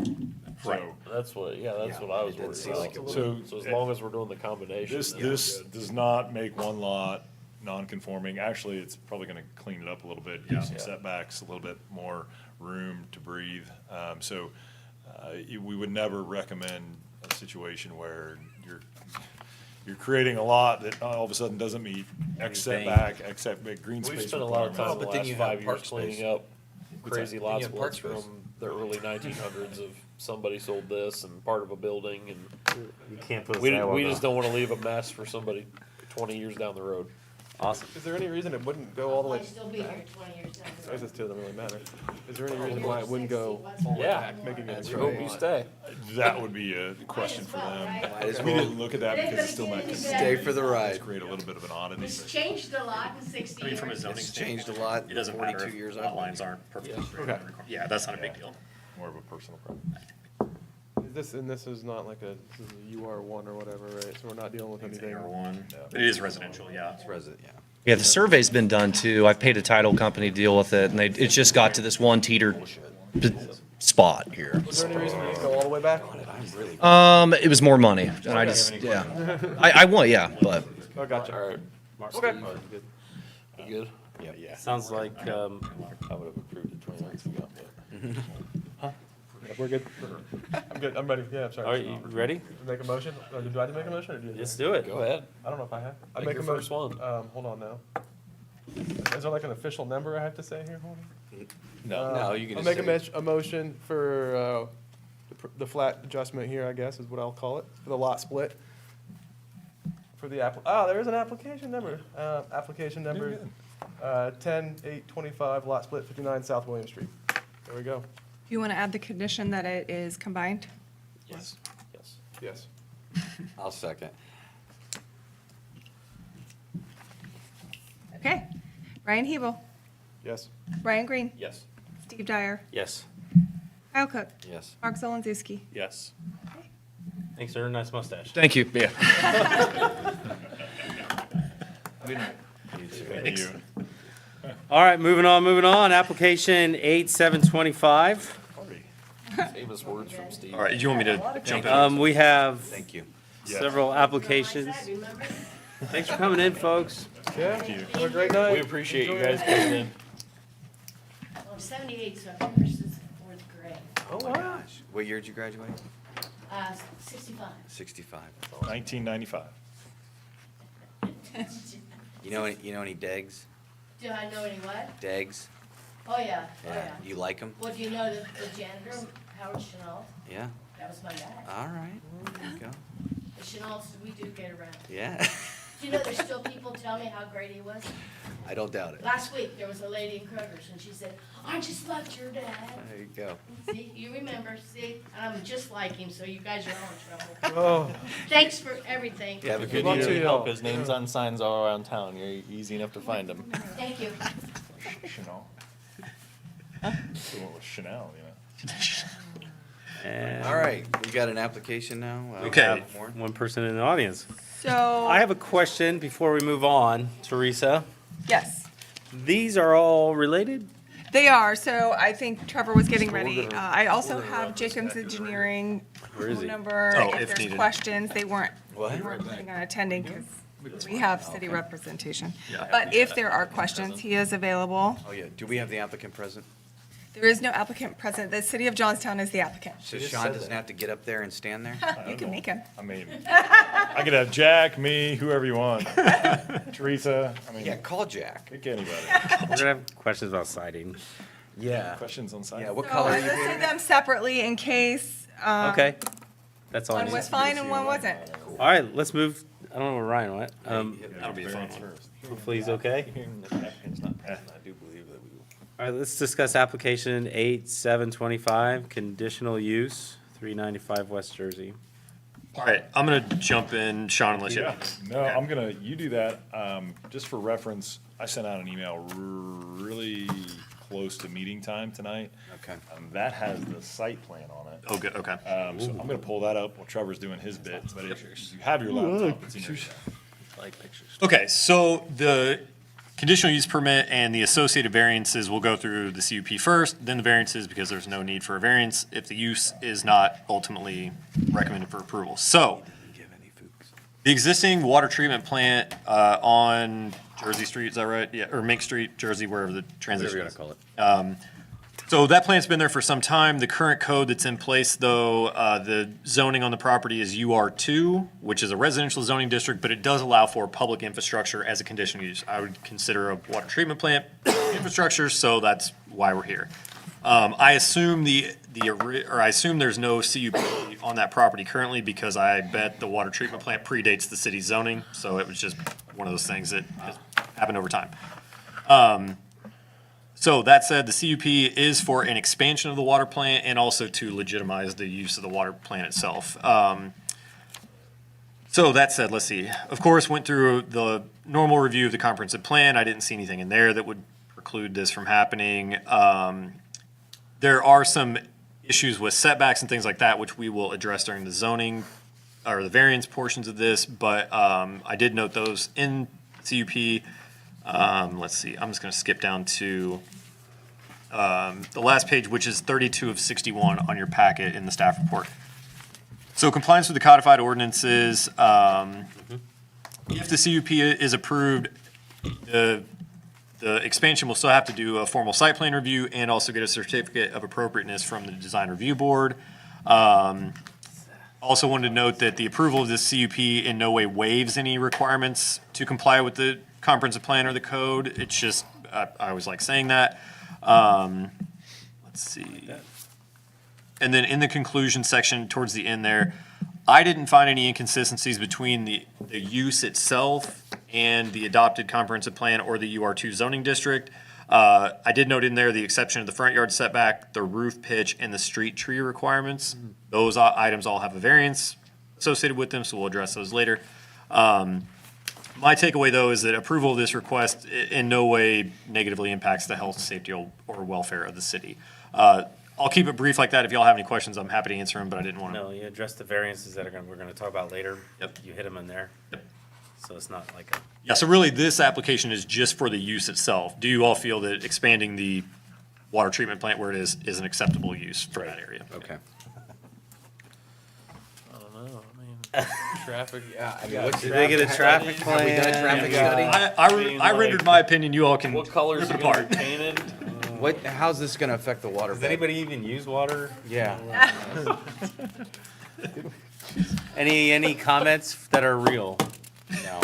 So, That's what, that's what I was it didn't worried seem about. like it would. So as long as we're doing the combination. this, then we're this good. does not make one lot non-conforming. Actually, it's probably going to clean it up a little bit, give some Yeah. setbacks, a little bit more room to breathe. We would never recommend a situation where you're creating a lot that all of a sudden doesn't meet X Anything. setback, X setback, green We've space spent a lot of time requirements. in the but then last you have 5 years park cleaning space. up crazy Then lot you have park splits space. from the early 1900s of somebody sold this and part of a building, and You can't put a we sidewalk just on. don't want to leave a mess for somebody 20 years down the road. Awesome. Is there any reason it wouldn't go all the way? Might still be here 20 years down the I road. guess it still doesn't really matter. Is there any reason why it wouldn't go all the way Yeah. back, making it a We hope you straight? stay. That would be a question for them. Might as We well didn't look at that because it still might stay for the ride. create a little bit of an oddity. It's but- changed a lot in 60 I mean, years. from a zoning It's standpoint, changed a lot. it doesn't 42 matter years if I've lot been lines here. aren't perfectly straight. Okay. Yeah, that's not a big deal. More of a personal preference. This is not like this is a UR1 or whatever, right? So we're not dealing with It's anything. AR1. It is residential, yeah. It's resident, yeah. Yeah, the survey's been done too. I've paid a title company to deal with it, and it just got to this one teeter spot here. Was there any reason you didn't go all the way back? I'm really. It was more money, and I just, yeah. I want, yeah, but. Oh, gotcha. All right. Okay. You good? Yeah. Sounds like, I would have approved it 20 minutes ago. We're good. I'm good. I'm ready. Yeah, I'm sorry. all right, you ready? Make a motion? Or do I have to make a motion or do you? Let's do it. Go ahead. I don't know if I have. I Make make your a first motion. one. Hold on now. Is there like an official number I have to say here? Hold on. No, you can I'll just make say. a motion for the flat adjustment here, I guess, is what I'll call it, for the lot split. For the there is an application number. Application number 10-825, lot split 59 South William Street. There we go. Do you want to add the condition that it is combined? Yes. Yes. Yes. I'll second. Okay. Ryan Hebel, Yes. Brian Green, Yes. Steve Dyer, Yes. Kyle Cook, Yes. Mark Zolonzowski. Yes. Thanks, sir. Nice mustache. Thank you, yeah. Thank you. All right, moving on. Application 8725. Famous words from Steve. All right, you want me to jump in? We have Thank you. Yeah. several applications. Like that, remember? Thanks for coming in, folks. Yeah. Thank you. Have a great night. We appreciate you guys coming in. Well, I'm 78, so I've been here since fourth grade. Oh, Oh my wow. gosh. What year did you graduate? 65. 65. 1995. You know any Deggs? Do I know any what? Deggs? Oh, yeah, oh, yeah. You like them? Well, do you know the janitor, Howard Chenault? Yeah. That was my dad. All right. There you go. The Chenaults, we do get around. Yeah. Do you know there's still people tell me how great he was? I don't doubt it. Last week, there was a lady in Kroger's, and she said, I just loved your dad. There you go. See, you remember, see? And I'm just like him, so you guys are all in trouble. Oh, Thanks for everything. You have a good good luck year. to you. Help, his name's on signs all around town. You're easy enough to find him. Thank you. Chanel. So what was Chanel, you know? And All right, we got an application now. we Okay. have one person in the audience. So, I have a question before we move on, Teresa. yes, These are all related? they are. So I think Trevor was getting ready. I also have Jacobs Engineering Where is phone he? number. Oh, If if there's needed. questions, they weren't What? planning on attending because we have city representation. Yeah. But if there are questions, he is available. Oh, yeah. Do we have the applicant present? There is no applicant present. The city of Johnstown is the applicant. So Sean doesn't have to get up there and stand there? You can make him. I mean, I could have Jack, me, whoever you want. Teresa, I mean, Yeah, call Jack. pick anybody. We're gonna have questions about siding. Yeah. Questions on site? Yeah, what So color I are you listed painting? them separately in case, Okay, that's all I one need. was fine and one wasn't. All right, let's move, I don't know where Ryan went. That'll be a fun one. Hopefully he's okay. I do believe that we will. All right, let's discuss application 8725, conditional use, 395 West Jersey. All right, I'm gonna jump in, Sean, unless you Yeah, have. no, I'm gonna, you do that. Just for reference, I sent out an email really close to meeting time tonight. Okay. That has the site plan on it. Oh, good, okay. So I'm gonna pull that up while Trevor's doing his bit, but if you have your laptop, it's in your. Like pictures. Okay, so the conditional use permit and the associated variances will go through the CUP first, then the variances, because there's no need for a variance if the use is not ultimately recommended for approval. So, the existing water treatment plant on Jersey Street, is that right? Yeah, or Mink Street, Jersey, wherever the transition Whatever is. you're gonna call it. So that plant's been there for some time. The current code that's in place, though, the zoning on the property is UR2, which is a residential zoning district, but it does allow for public infrastructure as a conditional use. I would consider a water treatment plant infrastructure, so that's why we're here. I assume I assume there's no CUP on that property currently because I bet the water treatment plant predates the city's zoning, so it was just one of those things that has happened over time. So that said, the CUP is for an expansion of the water plant and also to legitimize the use of the water plant itself. So that said, let's see. Of course, went through the normal review of the comprehensive plan. I didn't see anything in there that would preclude this from happening. There are some issues with setbacks and things like that, which we will address during the zoning or the variance portions of this, but I did note those in CUP. Let's see, I'm just gonna skip down to the last page, which is 32 of 61 on your packet in the staff report. So compliance with the codified ordinances, if the CUP is approved, the expansion will still have to do a formal site plan review and also get a certificate of appropriateness from the design review board. Also wanted to note that the approval of this CUP in no way waives any requirements to comply with the comprehensive plan or the code. It's just, I always like saying that. Let's see. And then in the conclusion section towards the end there, I didn't find any inconsistencies between the use itself and the adopted comprehensive plan or the UR2 zoning district. I did note in there the exception of the front yard setback, the roof pitch, and the street tree requirements. Those items all have a variance associated with them, so we'll address those later. My takeaway, though, is that approval of this request in no way negatively impacts the health, safety, or welfare of the city. I'll keep it brief like that. If y'all have any questions, I'm happy to answer them, but I didn't want to. No, you addressed the variances that we're gonna talk about later. Yep. You hit them in there. Yep. So it's not like a. Yeah, so really, this application is just for the use itself. Do you all feel that expanding the water treatment plant where it is an acceptable use for that area? Okay. I don't know, I mean, traffic. Yeah, I mean, what's Did they get a traffic Have we done a traffic plan? study? I rendered my opinion. You all can What colors rip are it gonna apart. be painted? How's this gonna affect the water? Does bed? anybody even use water? Yeah. Any comments that are real? No.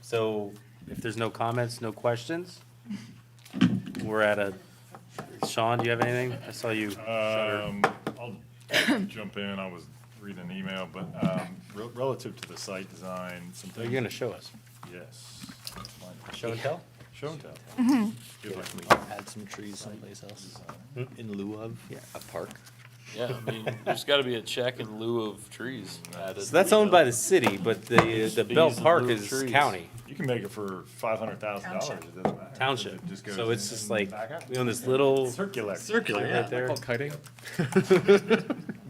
So if there's no comments, no questions, we're at a, Sean, do you have anything? I saw you shudder. I'll jump in. I was reading an email, but relative to the site design, some Are you things. gonna show us? Yes. Show and tell? Show and tell. Good one. Add some trees someplace else in lieu of. Yeah, a park. Yeah, I mean, there's gotta be a check in lieu of trees added. So that's owned by the city, but the Fees Bell in Park lieu of is trees. county, You can make it for $500,000. It doesn't matter. township. It just goes So it's in just and like, back out. we own this little Circular. Circular, right there. Called kiting. I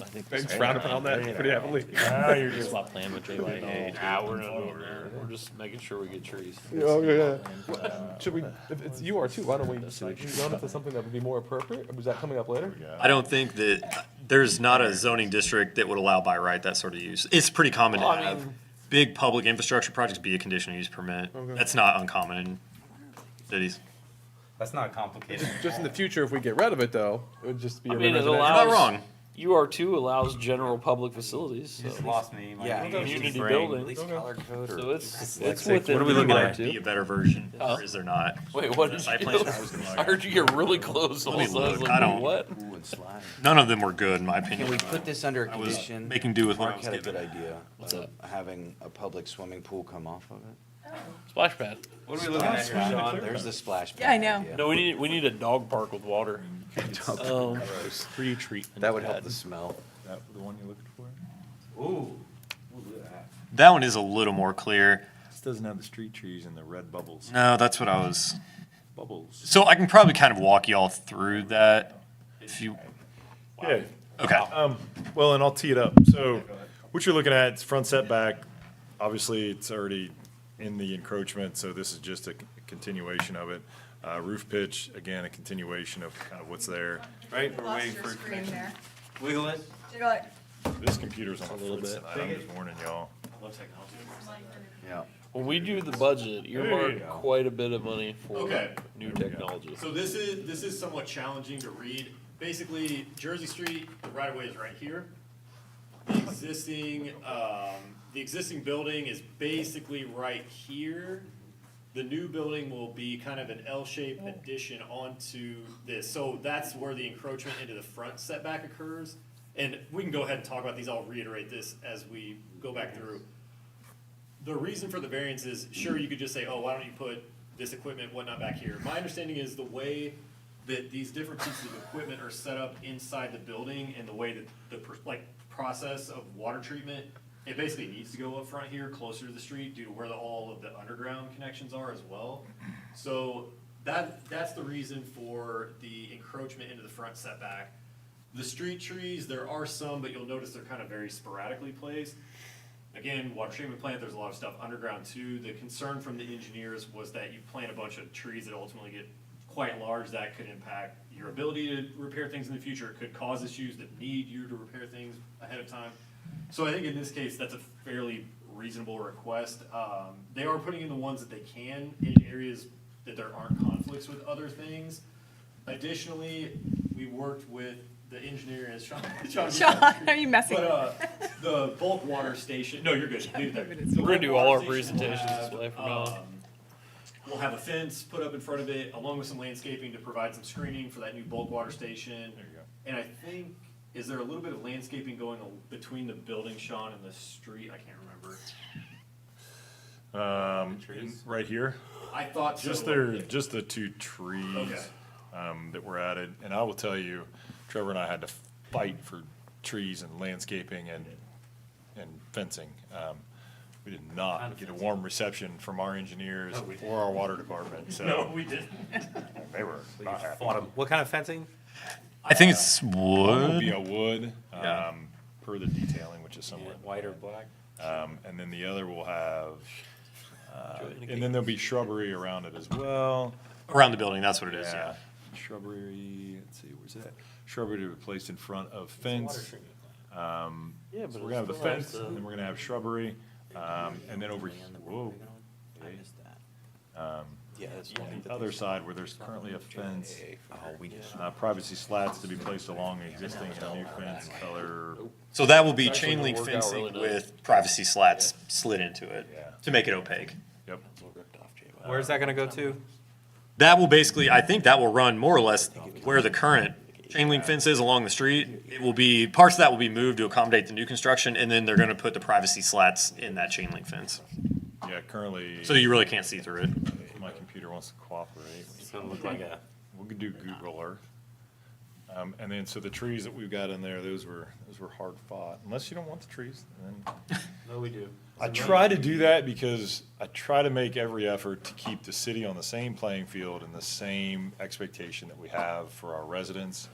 think Thanks frown upon that pretty heavily. Now you're it's just. not planned with JYA. Nah, we're just making sure we get trees. Oh, yeah. Should we, if it's UR2, why don't we zone it to something that would be more appropriate? Or was that coming up later? I don't think that there's not a zoning district that would allow by right that sort of use. It's pretty common to Well, I have mean- big public infrastructure projects be a conditional use permit. That's not uncommon in cities. That's not complicated. Just in the future, if we get rid of it though, it would just be I a mean, it residential. allows- You're not wrong. UR2 allows general public facilities, so. lost me. Yeah, Community brain. building. At least color code or. So it's Let's within. what are we the looking Might at? be a better version, or is there not? Wait, what The did site you plan? do? I heard you get really close. Let me all of a sudden. I was look. like, I don't- What? Ooh, and slide. None of them were good, in my opinion. Can we put this under a I was condition? making do with what I Mark was had a good given. idea What's of that? having a public swimming pool come off of it. Splash pad. What are we looking at here, Sean? There's the splash pad. Yeah, I know. idea. No, we need a dog park with water. Pre-treatment. That would help the smell. That the one you're looking for? Ooh. Look at that. That one is a little more clear. This doesn't have the street trees and the red bubbles. No, that's what I was. Bubbles. So I can probably kind of walk y'all through that if you. Yeah. Okay. Well, and I'll tee it up. So what you're looking at is front setback. Obviously, it's already in the encroachment, so this is just a continuation of it. Roof pitch, again, a continuation of kind of what's there. Right, we're Lost waiting your for screen there. wiggle it. Jiggle it. This computer's on the fritz tonight. I'm just warning y'all. I love technology. Yeah. When we do the budget, you earmark go. quite a bit of money for Okay. new There we go. technology. So this is somewhat challenging to read. Basically, Jersey Street, the right of way is right here. The existing building is basically right here. The new building will be kind of an L-shaped addition onto this. So that's where the encroachment into the front setback occurs. And we can go ahead and talk about these. I'll reiterate this as we go back through. The reason for the variance is, sure, you could just say, oh, why don't you put this equipment, whatnot back here? My understanding is the way that these different pieces of equipment are set up inside the building and the way that the process of water treatment, it basically needs to go up front here, closer to the street, due to where all of the underground connections are as well. So that's the reason for the encroachment into the front setback. The street trees, there are some, but you'll notice they're kind of very sporadically placed. Again, water treatment plant, there's a lot of stuff underground too. The concern from the engineers was that you plant a bunch of trees that ultimately get quite large, that could impact your ability to repair things in the future. It could cause issues that need you to repair things ahead of time. So I think in this case, that's a fairly reasonable request. They are putting in the ones that they can in areas that there aren't conflicts with other things. Additionally, we worked with the engineer, as Sean. Sean, are you messing? But, the bulk water station, no, you're good, leave it there. The We're gonna do bulk all our water station will presentations this have, way from now on. We'll have a fence put up in front of it, along with some landscaping to provide some screening for that new bulk water station. There you go. And I think, is there a little bit of landscaping going between the building, Sean, and the street? I can't remember. Right here, I thought so. just the two trees, Okay. that were added. And I will tell you, Trevor and I had to fight for trees and landscaping and fencing. We did not get a warm reception from our engineers or our water department, so. No, we didn't. They were not happy. What kind of fencing? I think it's One will be wood. a wood, Yeah. per the detailing, which is somewhat. White or black? And then the other will have, and then there'll be shrubbery around it as well. Around the building, that's what it is, yeah. Shrubbery, let's see, where's that? Shrubbery to be placed in front of fence. Yeah, So but we're it gonna have the still has fence, to- and then we're gonna have shrubbery, and then over, whoa. I missed that. Yeah, that's On the other side where there's currently a fence, Oh, we just. privacy slats to be placed along the existing and new fence color. So that will be It's actually chain gonna link work out fencing really nice. with privacy slats slid into it Yeah. to make it opaque. Yep. Where's that gonna go to? That will basically, I think that will run more or less where the current chain link fence is along the street. It will be, parts of that will be moved to accommodate the new construction, and then they're gonna put the privacy slats in that chain link fence. Yeah, currently, So you really can't see through it. if my computer wants to cooperate, It's gonna look like a. we could do Google Earth. And then, so the trees that we've got in there, those were hard fought, unless you don't want the trees, then. No, we do. I try to do that because I try to make every effort to keep the city on the same playing field and the same expectation that we have for our residents.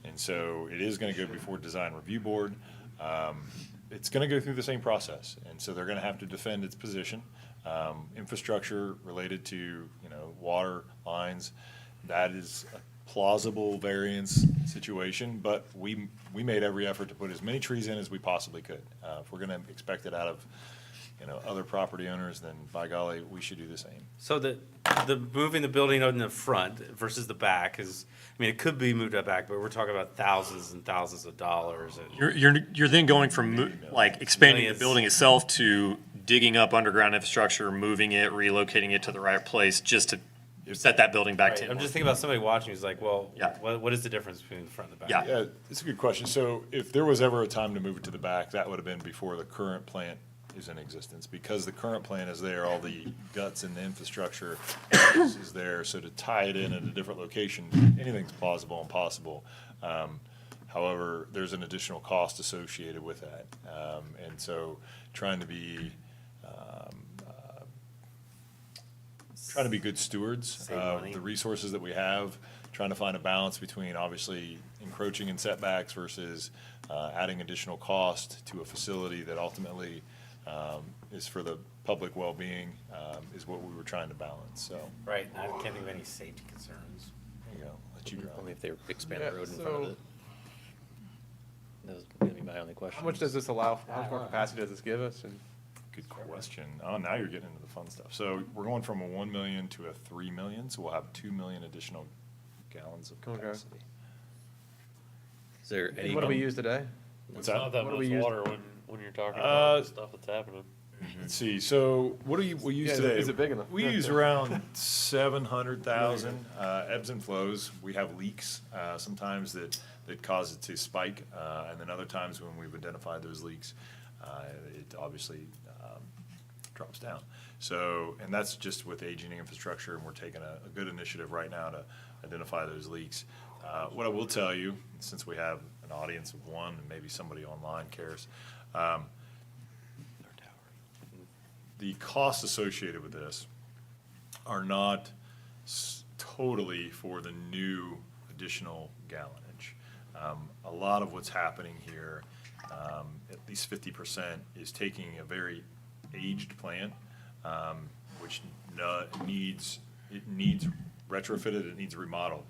And so it is gonna go before Design Review Board. It's gonna go through the same process, and so they're gonna have to defend its position. Infrastructure related to, water lines, that is a plausible variance situation, but we made every effort to put as many trees in as we possibly could. If we're gonna expect it out of you know, other property owners, then by golly, we should do the same. So the moving the building in the front versus the back is, I mean, it could be moved back, but we're talking about thousands and thousands of dollars. And You're then going from like expanding the Millions. building itself to digging up underground infrastructure, moving it, relocating it to the right place, just to set that building back to. I'm just thinking about somebody watching who's like, well, Yeah. what is the difference between the front and the back? Yeah. Yeah, it's a good question. So if there was ever a time to move it to the back, that would have been before the current plant is in existence. Because the current plant is there, all the guts and the infrastructure is there. So to tie it in at a different location, anything's plausible and possible. However, there's an additional cost associated with that. And so trying to be good stewards Save of money. the resources that we have, trying to find a balance between obviously encroaching in setbacks versus adding additional cost to a facility that ultimately is for the public well-being, is what we were trying to balance, so, Right, I can't think of any safety concerns. there you go, let you drive. Only if they expand Yeah, the road in front of so- it. That was gonna be my only question. How much does this allow, how much more capacity does this give us? And Good question. Oh, now you're getting into the fun stuff. So we're going from a 1 million to a 3 million, so we'll have 2 million additional gallons of Okay. capacity. Is there any? what do we use today? What's It's that? not that What do much we use? water when you're talking about Uh, the stuff that's happening. Let's see, so what do we use Yeah, is it- today? is it big enough? We use around 700,000, ebbs and flows. We have leaks, sometimes that cause it to spike, and then other times when we've identified those leaks, it obviously, drops down. So, and that's just with aging infrastructure, and we're taking a good initiative right now to identify those leaks. What I will tell you, since we have an audience of one, and maybe somebody online cares, the costs associated with this are not totally for the new additional gallonage. A lot of what's happening here, at least 50%, is taking a very aged plant, which needs retrofitted, it needs remodeled.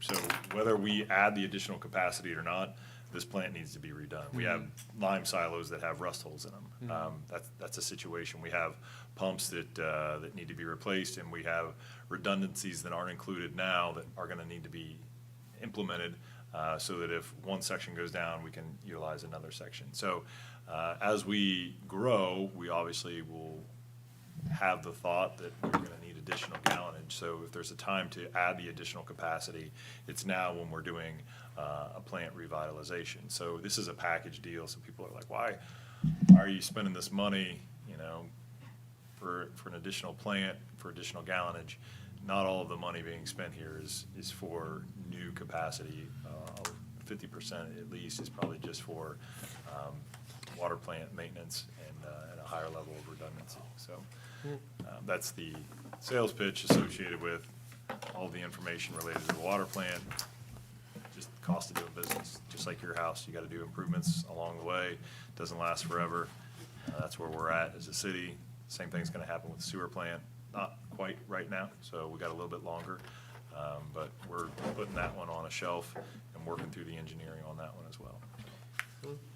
So whether we add the additional capacity or not, this plant needs to be redone. We have lime silos that have rust holes in them. That's a situation. We have pumps that need to be replaced, and we have redundancies that aren't included now that are gonna need to be implemented, so that if one section goes down, we can utilize another section. So, as we grow, we obviously will have the thought that we're gonna need additional gallonage. So if there's a time to add the additional capacity, it's now when we're doing a plant revitalization. So this is a package deal, so people are like, why are you spending this money, you know, for an additional plant, for additional gallonage? Not all of the money being spent here is for new capacity. 50% at least is probably just for water plant maintenance and a higher level of redundancy. So that's the sales pitch associated with all the information related to the water plant, just the cost of doing business. Just like your house, you got to do improvements along the way. Doesn't last forever. That's where we're at as a city. Same thing's going to happen with the sewer plant. Not quite right now, so we got a little bit longer. But we're putting that one on a shelf and working through the engineering on that one as well.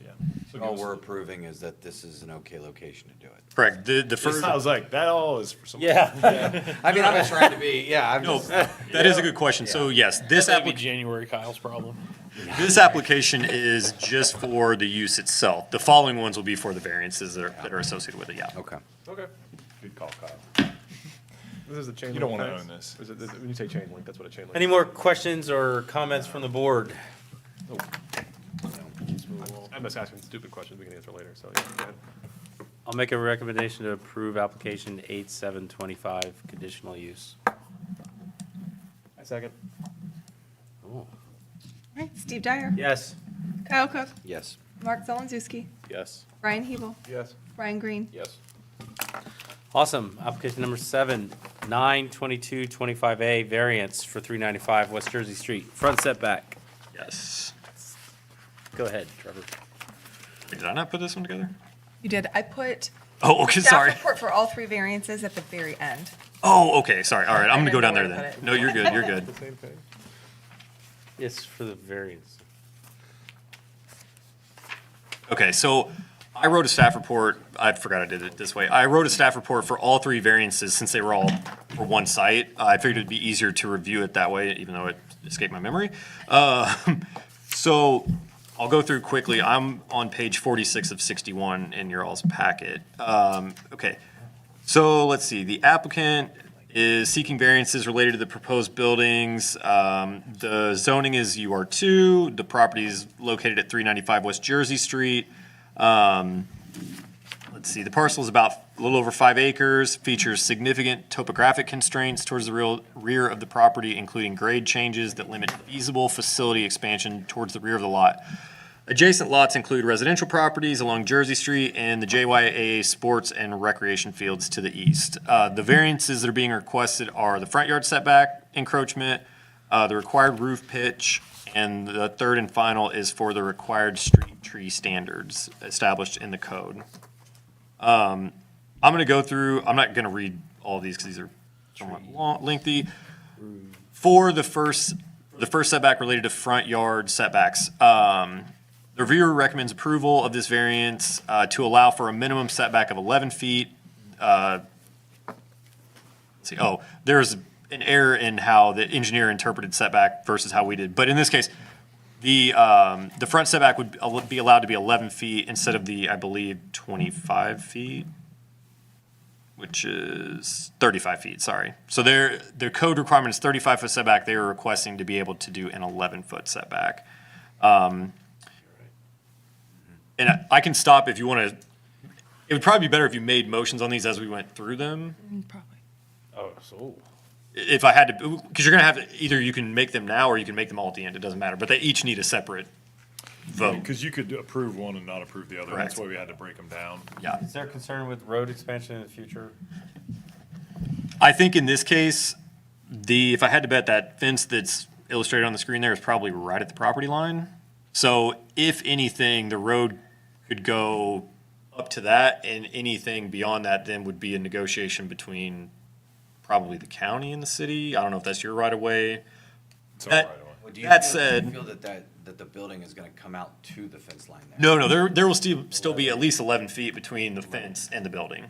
Yeah. So All give us we're a- approving is that this is an okay location to do it. Correct. The first. I was like, that all is for some. Yeah. I mean, I'm just trying to be, yeah, I'm No, just. that is a good question. So yes, this That may be application. January Kyle's problem. This application is just for the use itself. The following ones will be for the variances that are associated with it, yeah. Okay. Okay. Good call, Kyle. This is a chain link. You don't wanna fence? own this. Is it, when you say chain link, that's what a chain link. Any more questions or comments from the board? I'm just asking stupid questions we can answer later, so yeah, go ahead. I'll make a recommendation to approve application 8725, conditional use. I second. All right, Steve Dyer. Yes. Kyle Cook. Yes. Mark Zelinski. Yes. Brian Hebel. Yes. Brian Green. Yes. Awesome. Application number 7, 92225A, variance for 395 West Jersey Street, front setback. Yes. Go ahead, Trevor. Did I not put this one together? You did. I put Oh, okay, staff sorry. report for all 3 variances at the very end. Oh, okay, sorry. All right, I'm gonna go down there I didn't know where to then. put it. No, you're good, you're good. The same thing. Yes, for the variance. Okay, so I wrote a staff report, I forgot I did it this way. I wrote a staff report for all three variances since they were all for one site. I figured it'd be easier to review it that way, even though it escaped my memory. So I'll go through quickly. I'm on page 46 of 61 in your all's packet. Okay, so let's see. The applicant is seeking variances related to the proposed buildings. The zoning is UR2. The property is located at 395 West Jersey Street. Let's see, the parcel is about a little over 5 acres, features significant topographic constraints towards the rear of the property, including grade changes that limit feasible facility expansion towards the rear of the lot. Adjacent lots include residential properties along Jersey Street and the JYAA Sports and Recreation Fields to the east. The variances that are being requested are the front yard setback encroachment, the required roof pitch, and the third and final is for the required street tree standards established in the code. I'm going to go through, I'm not going to read all of these because these are somewhat lengthy. For the first setback related to front yard setbacks, the reviewer recommends approval of this variance to allow for a minimum setback of 11 feet. Let's see, there's an error in how the engineer interpreted setback versus how we did. But in this case, the front setback would be allowed to be 11 feet instead of the, I believe, 25 feet, which is 35 feet, sorry. So their code requirement is 35-foot setback. They were requesting to be able to do an 11-foot setback. And I can stop if you want to. It would probably be better if you made motions on these as we went through them. Probably. Oh, so. If I had to, because you're going to have, either you can make them now or you can make them all at the end. It doesn't matter. But they each need a separate vote. Because you could approve one and not approve the other. Correct. That's why we had to break them down. Yeah. Is there concern with road expansion in the future? I think in this case, if I had to bet, that fence that's illustrated on the screen there is probably right at the property line. So if anything, the road could go up to that, and anything beyond that then would be a negotiation between probably the county and the city. I don't know if that's your right of way. It's all right away. Well, do you That feel- said- do you feel that the building is gonna come out to the fence line there? No, there will still be at least 11 feet between the fence and the building,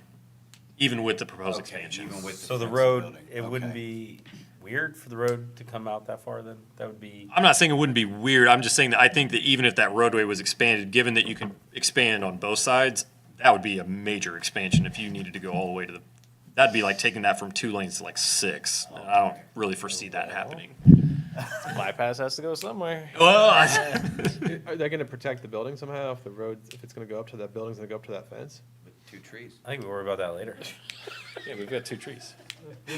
even with the proposed Okay, expansion. even with So the fence road, building. it wouldn't Okay. be weird for the road to come out that far then? That would be, I'm not saying it wouldn't be weird. I'm just saying that I think that even if that roadway was expanded, given that you can expand on both sides, that would be a major expansion if you needed to go all the way to that'd be like taking that from 2 lanes to like 6. And I don't really foresee that happening. Bypass has to go somewhere. Well, Are they gonna protect the building somehow if the road, if it's gonna go up to that building's gonna go up to that fence? With 2 trees. I think we'll worry about that later. Yeah, we've got 2 trees.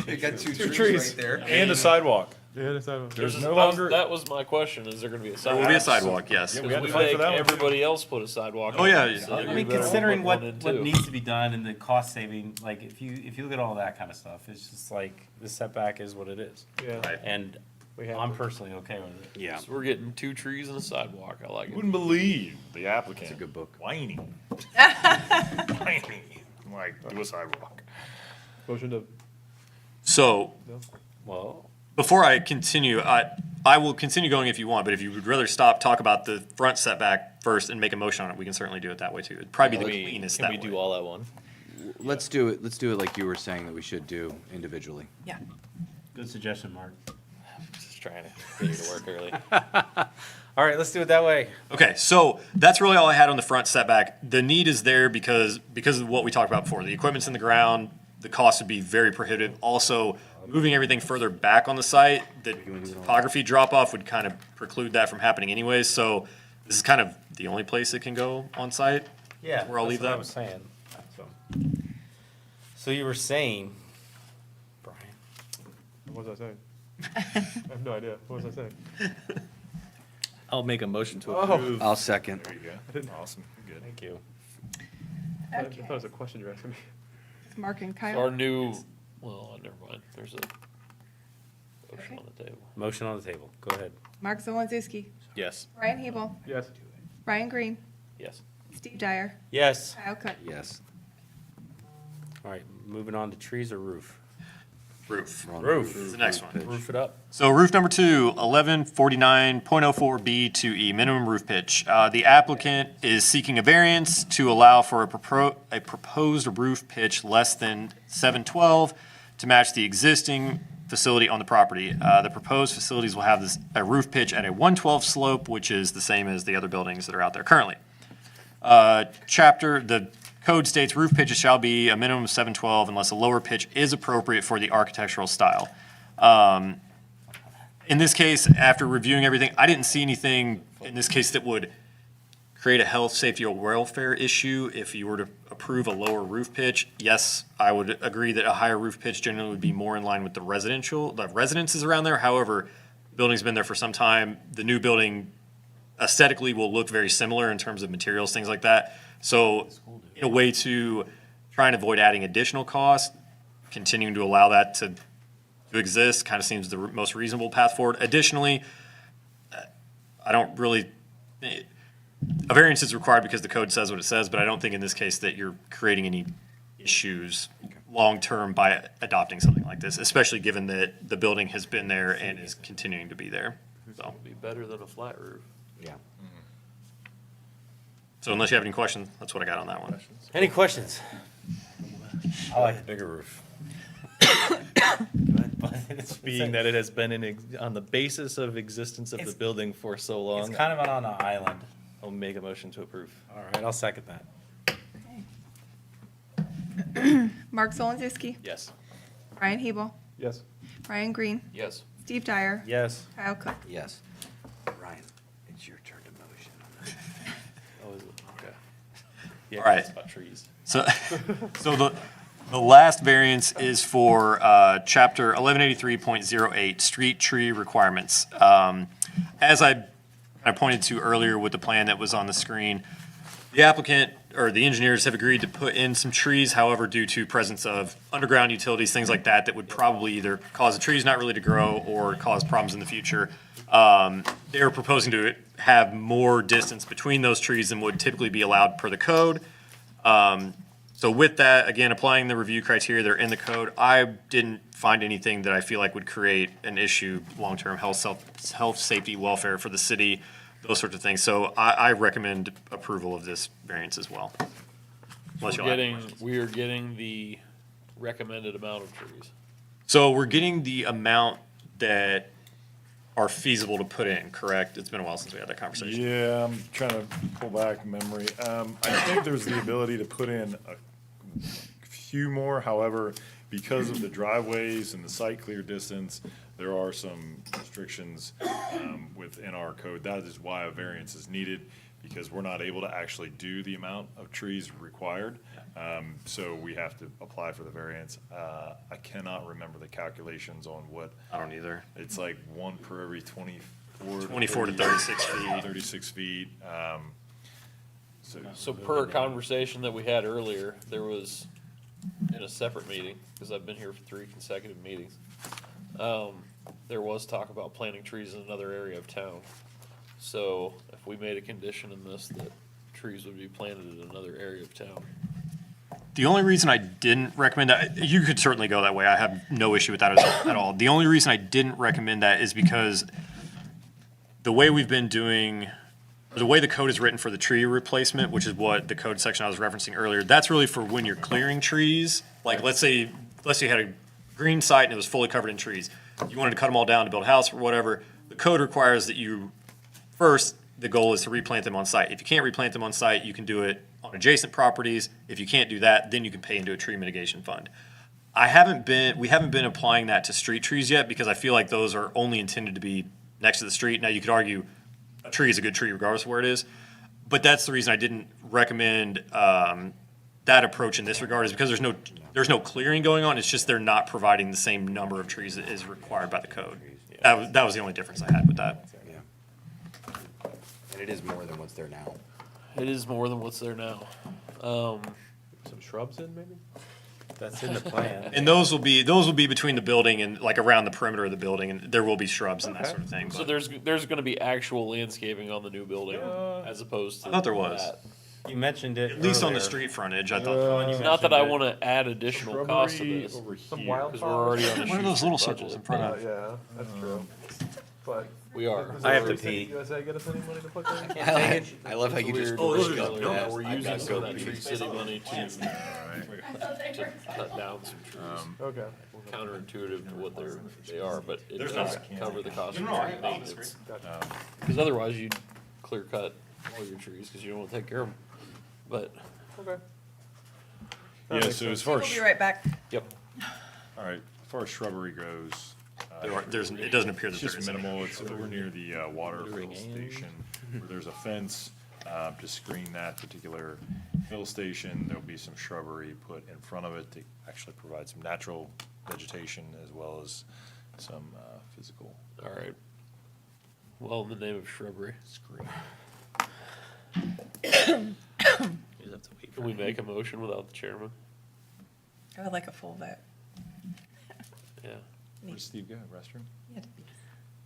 You got two trees trees right there. And a sidewalk. Yeah, that's not. There's no That was- longer. That was my question, is there gonna be a there sidewalk? will be a sidewalk, yes. Yeah, we Because had we to fight for make that one, too. everybody else put a sidewalk. Oh, yeah, on, yeah. so I you mean, better considering put what one in, too. needs to be done and the cost saving, like, if you look at all that kind of stuff, it's just like, the setback is what it is. Yeah. Right. And We have I'm to. personally okay with it. Yeah. So we're getting 2 trees and a sidewalk, I like You it. wouldn't believe the applicant. It's a good book. Whining. Whining. Like, do a sidewalk. Motion to, So Well, before I continue, I will continue going if you want, but if you would rather talk about the front setback first and make a motion on it, we can certainly do it that way too. It'd probably be the cleanest Can that we way. do all at one? Let's do it like you were saying that we should do individually. Yeah. good suggestion, Mark. Just trying to get you to work early. All right, let's do it that way. Okay, so that's really all I had on the front setback. The need is there because of what we talked about before. The equipment's in the ground, the cost would be very prohibitive. Also, moving everything further back on the site, the topography drop-off would kind of preclude that from happening anyways. So this is kind of the only place it can go on site. Yeah, Where I'll that's leave what I that. was saying. So you were saying, Brian, what was I saying? I have no idea. What was I saying? I'll make a motion to Oh. approve. I'll second. There you go. Awesome. Good. thank you. I thought it was a question you're asking me. Mark and So Kyle. our new, well, never mind, there's a motion on the table. Motion on the table. Go ahead. Mark Zolonzowski. Yes. Brian Hebel. Yes. Brian Green. Yes. Steve Dyer. Yes. Kyle Cook. Yes. All right, moving on to trees or roof. Roof. Roof. Is the next one. Roof it up. So roof number 2, 1149.04B to E, minimum roof pitch. The applicant is seeking a variance to allow for a proposed roof pitch less than 712 to match the existing facility on the property. The proposed facilities will have a roof pitch at a 112 slope, which is the same as the other buildings that are out there currently. The code states roof pitches shall be a minimum of 712 unless a lower pitch is appropriate for the architectural style. In this case, after reviewing everything, I didn't see anything in this case that would create a health, safety, or welfare issue if you were to approve a lower roof pitch. Yes, I would agree that a higher roof pitch generally would be more in line with the residences around there. However, the building's been there for some time. The new building aesthetically will look very similar in terms of materials, things like that. So in a way to try and avoid adding additional cost, continuing to allow that to exist kind of seems the most reasonable path forward. Additionally, I don't really, a variance is required because the code says what it says, but I don't think in this case that you're creating any issues long-term by adopting something like this, especially given that the building has been there and is continuing to be there. So, Be better than a flat roof. Yeah. so unless you have any questions, that's what I got on that one. Any questions? I like it. Bigger roof. It's Being that it has been on the basis of existence of the It's- building for so It's long, kind of on an island. I'll make a motion to approve. All right, I'll second that. Mark Zolonzowski, Yes. Brian Hebel, Yes. Brian Green, Yes. Steve Dyer, Yes. Kyle Cook. Yes. Ryan, it's your turn to motion. Oh, is it? Okay. Yeah, All right. it's about trees. So, so the last variance is for chapter 1183.08, street tree requirements. As I pointed to earlier with the plan that was on the screen, the applicant or the engineers have agreed to put in some trees. However, due to presence of underground utilities, things like that, that would probably either cause the trees not really to grow or cause problems in the future. They're proposing to have more distance between those trees than would typically be allowed per the code. So with that, again, applying the review criteria that are in the code, I didn't find anything that I feel like would create an issue, long-term health, safety, welfare for the city, those sorts of things. So I recommend approval of this variance as well. Unless you have any questions. We are getting the recommended amount of trees. So we're getting the amount that are feasible to put in, correct? It's been a while since we had that conversation. Yeah, I'm trying to pull back memory. I think there's the ability to put in a few more, however, because of the driveways and the site clear distance, there are some restrictions within our code. That is why a variance is needed, because we're not able to actually do the amount of trees required. So we have to apply for the variance. I cannot remember the calculations on what, I don't either. it's like one per every 24. 24 to 36 feet. 36 feet. So per conversation that we had earlier, there was, in a separate meeting, because I've been here for 3 consecutive meetings, there was talk about planting trees in another area of town. So if we made a condition in this that trees would be planted in another area of town. The only reason I didn't recommend that, you could certainly go that way. I have no issue with that at all. The only reason I didn't recommend that is because the way we've been doing, the way the code is written for the tree replacement, which is what the code section I was referencing earlier, that's really for when you're clearing trees. Like, let's say you had a green site and it was fully covered in trees. You wanted to cut them all down to build a house or whatever. The code requires that first, the goal is to replant them on site. If you can't replant them on site, you can do it on adjacent properties. If you can't do that, then you can pay into a tree mitigation fund. We haven't been applying that to street trees yet, because I feel like those are only intended to be next to the street. Now, you could argue a tree is a good tree regardless of where it is, but that's the reason I didn't recommend that approach in this regard, is because there's no clearing going on. It's just they're not providing the same number of trees that is required by the code. That was the only difference I had with that. Yeah. And it is more than what's there now. It is more than what's there now. Some shrubs in, maybe? That's in the plan. And those will be between the building and like around the perimeter of the building, and there will be shrubs and that sort of thing. So but- there's gonna be actual landscaping on the new building as opposed to I thought there was. that. You mentioned it At least on the earlier. street frontage, I thought. Not that I mentioned want to add additional cost to Shrubbery this, over Some here. wild because we're already on the. What are those little budget. circles in front of? Yeah, that's true. But. We are. does I have to USA pee. USA get us any money to put there? I love how you just. Oh, pushed those up are, that. we're I've using got some of go that pee. Tree City money to cut down some trees. Okay. Counterintuitive to what they are, but it There's does not- cover the cost of No, no, tree I- I maintenance. Gotcha. Because otherwise you'd clear cut all your trees because you don't want to take care of them. But, Okay. Yeah, so as far We'll as, be right back. yep. all right, as far as shrubbery goes, It doesn't appear that it's there just is. any. minimal. It's over near the water fill station where there's a fence to screen that particular fill station. There'll be some shrubbery put in front of it to actually provide some natural vegetation as well as some physical All right. Well, in the name of shrubbery, screen. You'd have to wait for can we make a motion without the chairman? I would like a full vote. Yeah. Where does Steve go? Restroom? You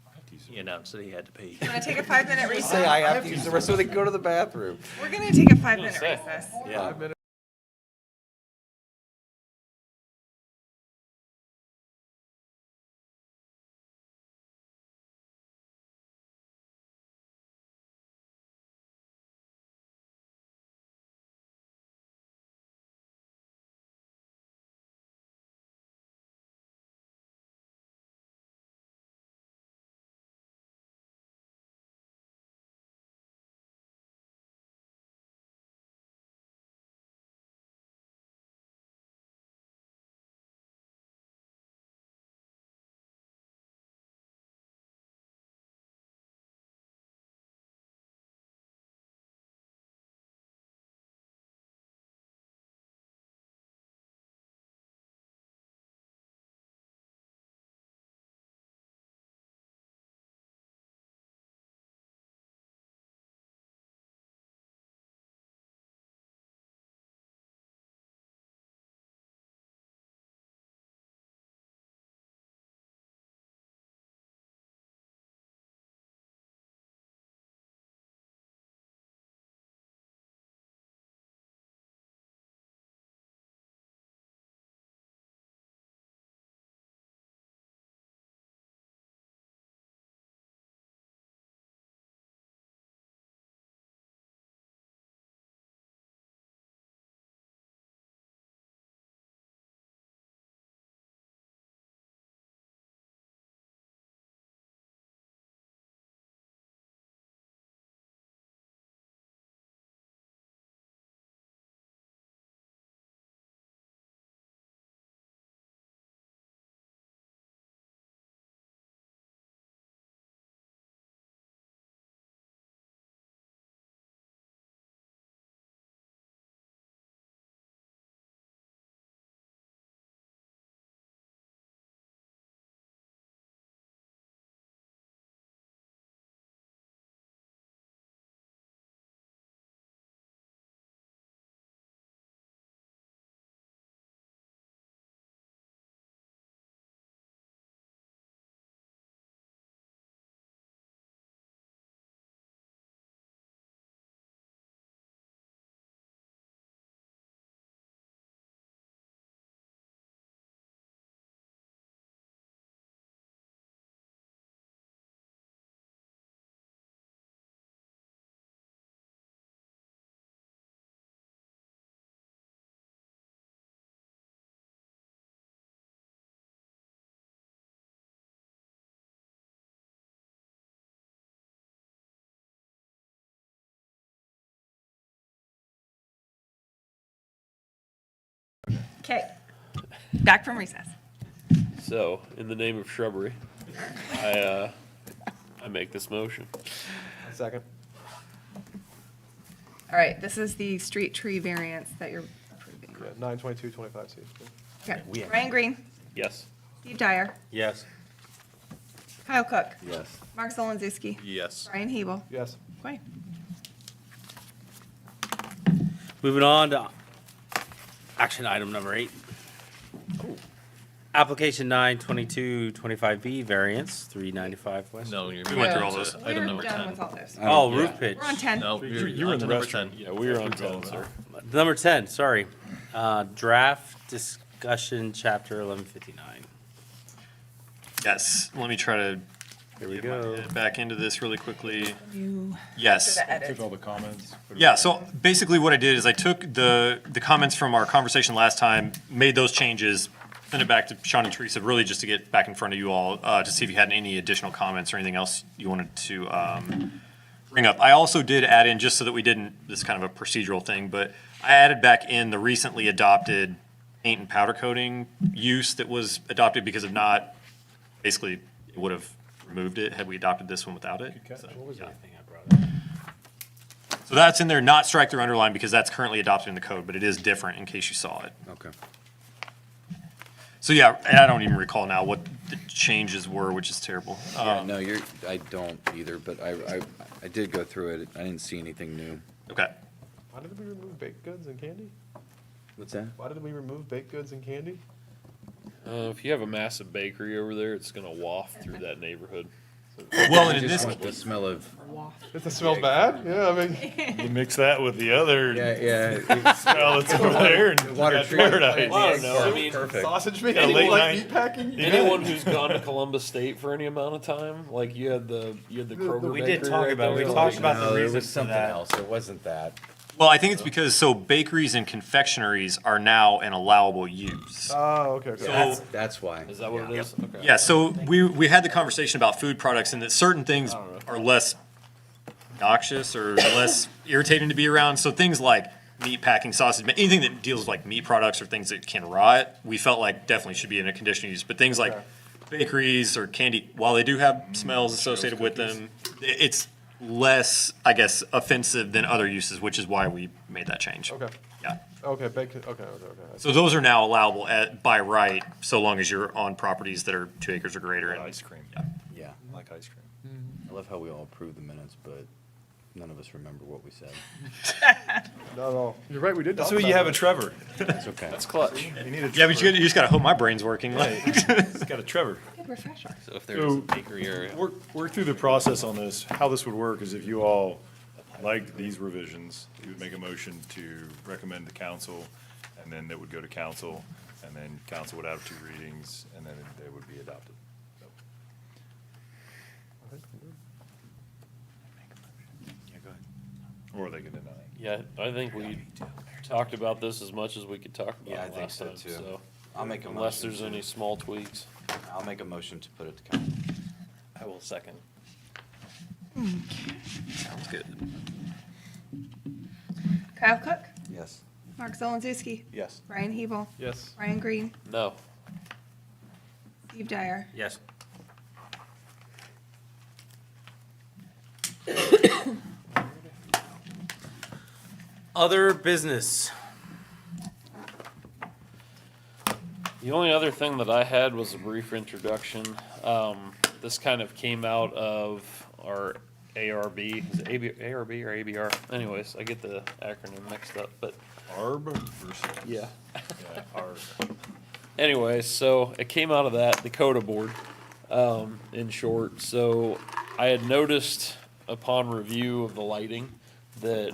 I have to use He it. announced that he had to pee. want to take a 5-minute Say recess? I have to use the rest so they can go to the bathroom. We're going to take a 5-minute say. recess. Yeah. 5 minutes. Okay. Back from recess. So, in the name of shrubbery, I make this motion. Second. All right, this is the street tree variance that you're approving. Yeah, 9/22/25C. Okay. Ryan Green, Yes. Steve Dyer, Yes. Kyle Cook, Yes. Mark Zolonski, Yes. Brian Hebel. Yes. Okay. Moving on to action item number 8. Application 9/22/25B variance, 395 West. No, you're. We went through all to those. Item We're number done 10. with all this. Oh, Yeah. roof pitch. We're on 10. No, You were in the number restroom. 10. Yeah, we were on 10, sir. Number 10, sorry. Draft discussion, chapter 1159. Yes, let me try to Here we get my go. head back into this really quickly. You Yes. the edit. Took all the comments. put it- Yeah, so basically what I did is I took the comments from our conversation last time, made those changes, sent it back to Sean and Teresa, really just to get back in front of you all, to see if you had any additional comments or anything else you wanted to bring up. I also did add in, just so that we didn't, this is kind of a procedural thing, but I added back in the recently adopted paint and powder coating use that was adopted because of not, basically, it would have removed it had we adopted this one without it. Good catch. So, yeah. So that's in there, not strike through underline, because that's currently adopted in the code, but it is different in case you saw it. Okay. So yeah, and I don't even recall now what the changes were, which is terrible. Yeah, no, I don't either, but I did go through it. I didn't see anything new. Okay. Why did we remove baked goods and candy? What's that? Why did we remove baked goods and candy? If you have a massive bakery over there, it's gonna waft through that neighborhood. Well, I and in just this, want the smell of, Does it smell bad? Yeah, I mean. You mix that with the other yeah. smell that's over there and you Water got treatment paradise. Well, I don't know, I mean, Perfect. Sausage meat, Yeah, late anyone like night. meat packing? anyone who's gone to Columbus State for any amount of time, like you had the Kroger We bakery did talk right about it. there, We like- talked about the No, it reason was for something that. else. It wasn't that. well, I think it's because, so bakeries and confectionaries are now an allowable use. Oh, okay, okay. That's why. Is that what it is? Okay. Yeah, so we had the conversation about food products and that certain things are less noxious or less irritating to be around. So things like meat packing, sausage, anything that deals with like meat products or things that can rot, we felt like definitely should be in a conditional use. But things like bakeries or candy, while they do have smells associated with them, it's less, I guess, offensive than other uses, which is why we made that change. Okay, Yeah. okay, baked, okay. So those are now allowable by right, so long as you're on properties that are 2 acres or greater. and- Ice cream. Yeah. I like ice cream. I love how we all approve the minutes, but none of us remember what we said. No, you're right, we did That's talk what you about have a it. Trevor. That's okay. That's clutch. You need a Yeah, but you just gotta hope my brain's working. It's got a Trevor. Good refresher. So if there's a bakery area. Work through the process on this. How this would work is if you all liked these revisions, you would make a motion to recommend to council, and then that would go to council, and then council would have 2 readings, and then they would be adopted. So, yeah, go ahead. Or they can deny. Yeah, I think we talked about this as much as we could talk about Yeah, I it think last so time, too. so. I'll make a motion. Unless there's any small tweaks. I'll make a motion to put it to council. I will second. Sounds good. Kyle Cook, Yes. Mark Zolonzowski, Yes. Brian Hebel, Yes. Ryan Green, No. Steve Dyer. Yes. Other business. The only other thing that I had was a brief introduction. This kind of came out of our ARB, is it ARB or ABR? Anyways, I get the acronym mixed up, but ARB versus. yeah. Yeah, ARB. Anyway, so it came out of that, the CODA board, in short. So I had noticed upon review of the lighting that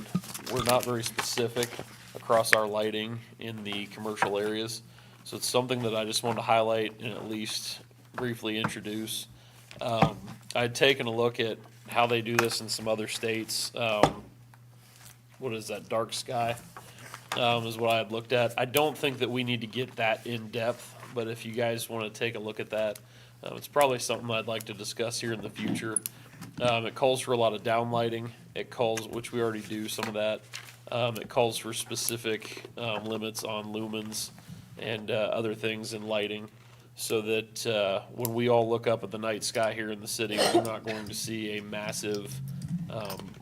we're not very specific across our lighting in the commercial areas. So it's something that I just wanted to highlight and at least briefly introduce. I had taken a look at how they do this in some other states. What is that, dark sky? Is what I had looked at. I don't think that we need to get that in depth, but if you guys want to take a look at that, it's probably something I'd like to discuss here in the future. It calls for a lot of downlighting. It calls, which we already do some of that. It calls for specific limits on lumens and other things in lighting, so that when we all look up at the night sky here in the city, we're not going to see a massive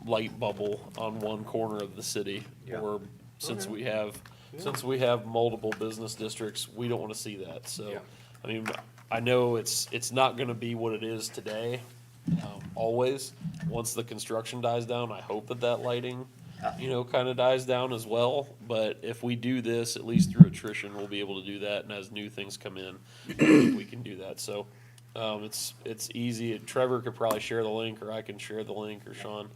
light bubble on one corner of the city. Or since we have multiple business districts, we don't want to see that. So, I mean, I know it's not going to be what it is today. Always, once the construction dies down, I hope that lighting you know, kind of dies down as well. But if we do this, at least through attrition, we'll be able to do that. And as new things come in, we can do that. So it's easy. Trevor could probably share the link, or I can share the link, or Sean,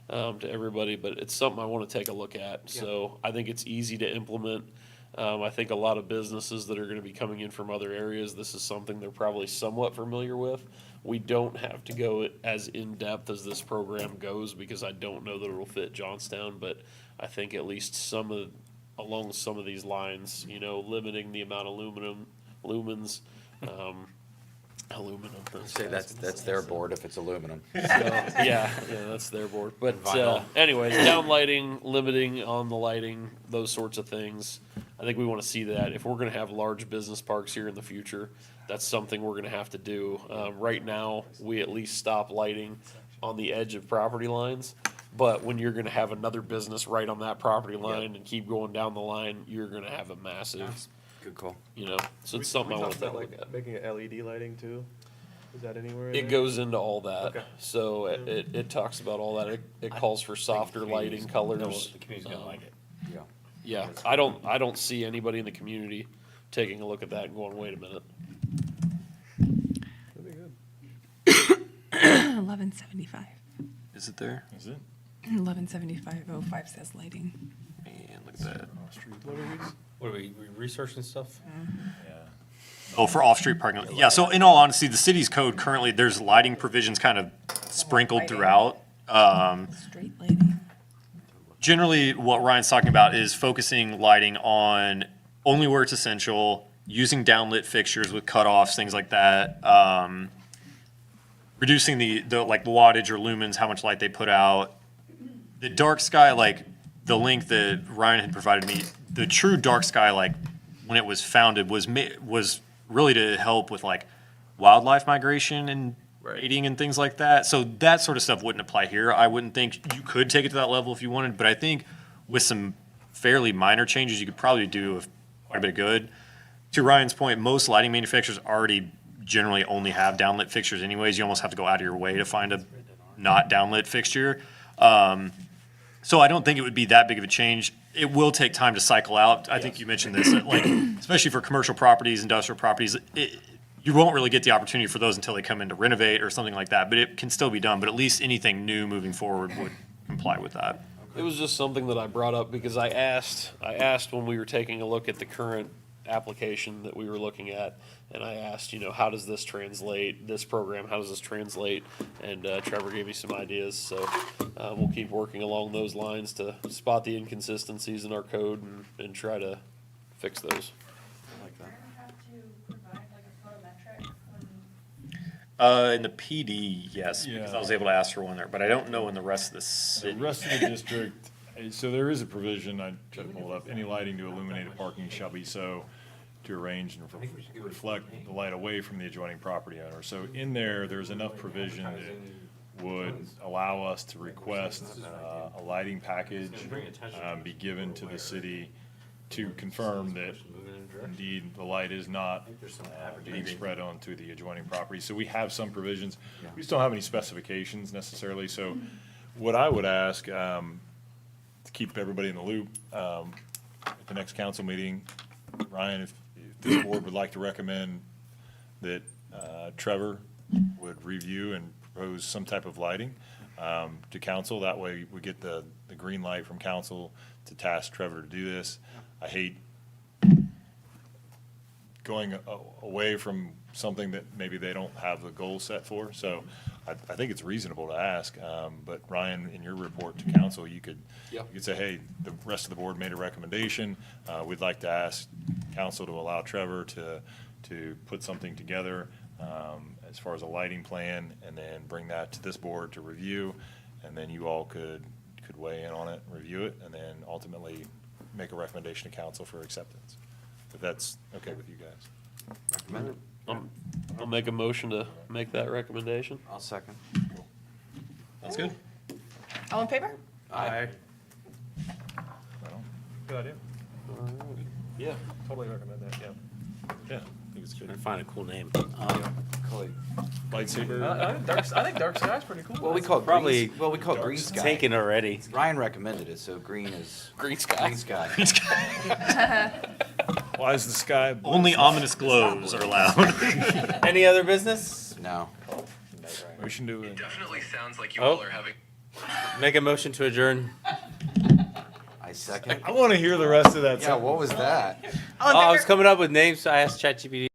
to everybody. But it's something I want to take a look at. So I think it's easy to implement. I think a lot of businesses that are going to be coming in from other areas, this is something they're probably somewhat familiar with. We don't have to go as in-depth as this program goes, because I don't know that it'll fit Johnstown, but I think at least along some of these lines, you know, limiting the amount of lumens, aluminum. Say that's their board if it's aluminum. Yeah, that's their board. But Vinyl. anyways, down lighting, limiting on the lighting, those sorts of things. I think we want to see that. If we're going to have large business parks here in the future, that's something we're going to have to do. Right now, we at least stop lighting on the edge of property lines. But when you're going to have another business right on that property line and keep going down the line, you're going to have a massive, Good call. you know, so it's something I want to take a look at. Making it LED lighting too? Is that anywhere in It there? goes into all that. Okay. So it talks about all that. It calls for softer lighting colors. The community's gonna like it. Yeah. Yeah, I don't see anybody in the community taking a look at that and going, wait a minute. That'd be good. 1175. Is it there? Is it? 117505 says lighting. Man, look at that. What are we researching stuff? Oh, for off-street parking. Yeah, so in all honesty, the city's code currently, there's lighting provisions kind of sprinkled Lighting. throughout. Street lighting. Generally, what Ryan's talking about is focusing lighting on only where it's essential, using downlit fixtures with cutoffs, things like that. Reducing the like wattage or lumens, how much light they put out. The dark sky, like the link that Ryan had provided me, the true dark sky, like when it was founded, was really to help with like wildlife migration and breeding and things like that. So that sort of stuff wouldn't apply here. I wouldn't think you could take it to that level if you wanted, but I think with some fairly minor changes, you could probably do quite a bit of good. To Ryan's point, most lighting manufacturers already generally only have downlit fixtures anyways. You almost have to go out of your way to find a not downlit fixture. So I don't think it would be that big of a change. It will take time to cycle out. I think you mentioned this, like, especially for commercial properties, industrial properties, you won't really get the opportunity for those until they come in to renovate or something like that, but it can still be done. But at least anything new moving forward would comply with that. It was just something that I brought up because I asked when we were taking a look at the current application that we were looking at, and I asked, you know, how does this translate, this program, how does this translate? And Trevor gave me some ideas, so we'll keep working along those lines to spot the inconsistencies in our code and try to fix those. In the PD, yes, because I was able to ask for one there, but I don't know in the rest of the The city. rest of the district, so there is a provision, I tried to pull it up, any lighting to illuminated parking shall be so to arrange and reflect the light away from the adjoining property owner. So in there, there's enough provision that would allow us to request a lighting package be given to the city to confirm that indeed the light is not being spread onto the adjoining property. So we have some provisions. We just don't have any specifications necessarily. So what I would ask, to keep everybody in the loop, at the next council meeting, Ryan, if this board would like to recommend that Trevor would review and propose some type of lighting to council, that way we get the green light from council to task Trevor to do this. I hate going away from something that maybe they don't have the goal set for. So I think it's reasonable to ask. But Ryan, in your report to council, you could say, hey, the rest of the board made a recommendation. We'd like to ask council to allow Trevor to put something together as far as a lighting plan, and then bring that to this board to review. And then you all could weigh in on it, review it, and then ultimately make a recommendation to council for acceptance, if that's okay with you guys. I'll make a motion to make that recommendation. I'll second. That's good. All in favor? Aye. Good idea. Yeah. Totally recommend that, yeah. Yeah, I think it's good. Find a cool name. Call it- Lightsaber. I think dark sky's pretty cool. Well, we call it Probably green, well, we call it green sky. Taken already. Ryan recommended it, so green is. Green sky. Green sky. Why is the sky blue? Only ominous glows are allowed. Any other business? No. Motion to. Definitely sounds like you Oh. all are having. Make a motion to adjourn. I second. I want to hear the rest of that. Yeah, what was that? Oh, I was coming up with names, so I asked ChatGPT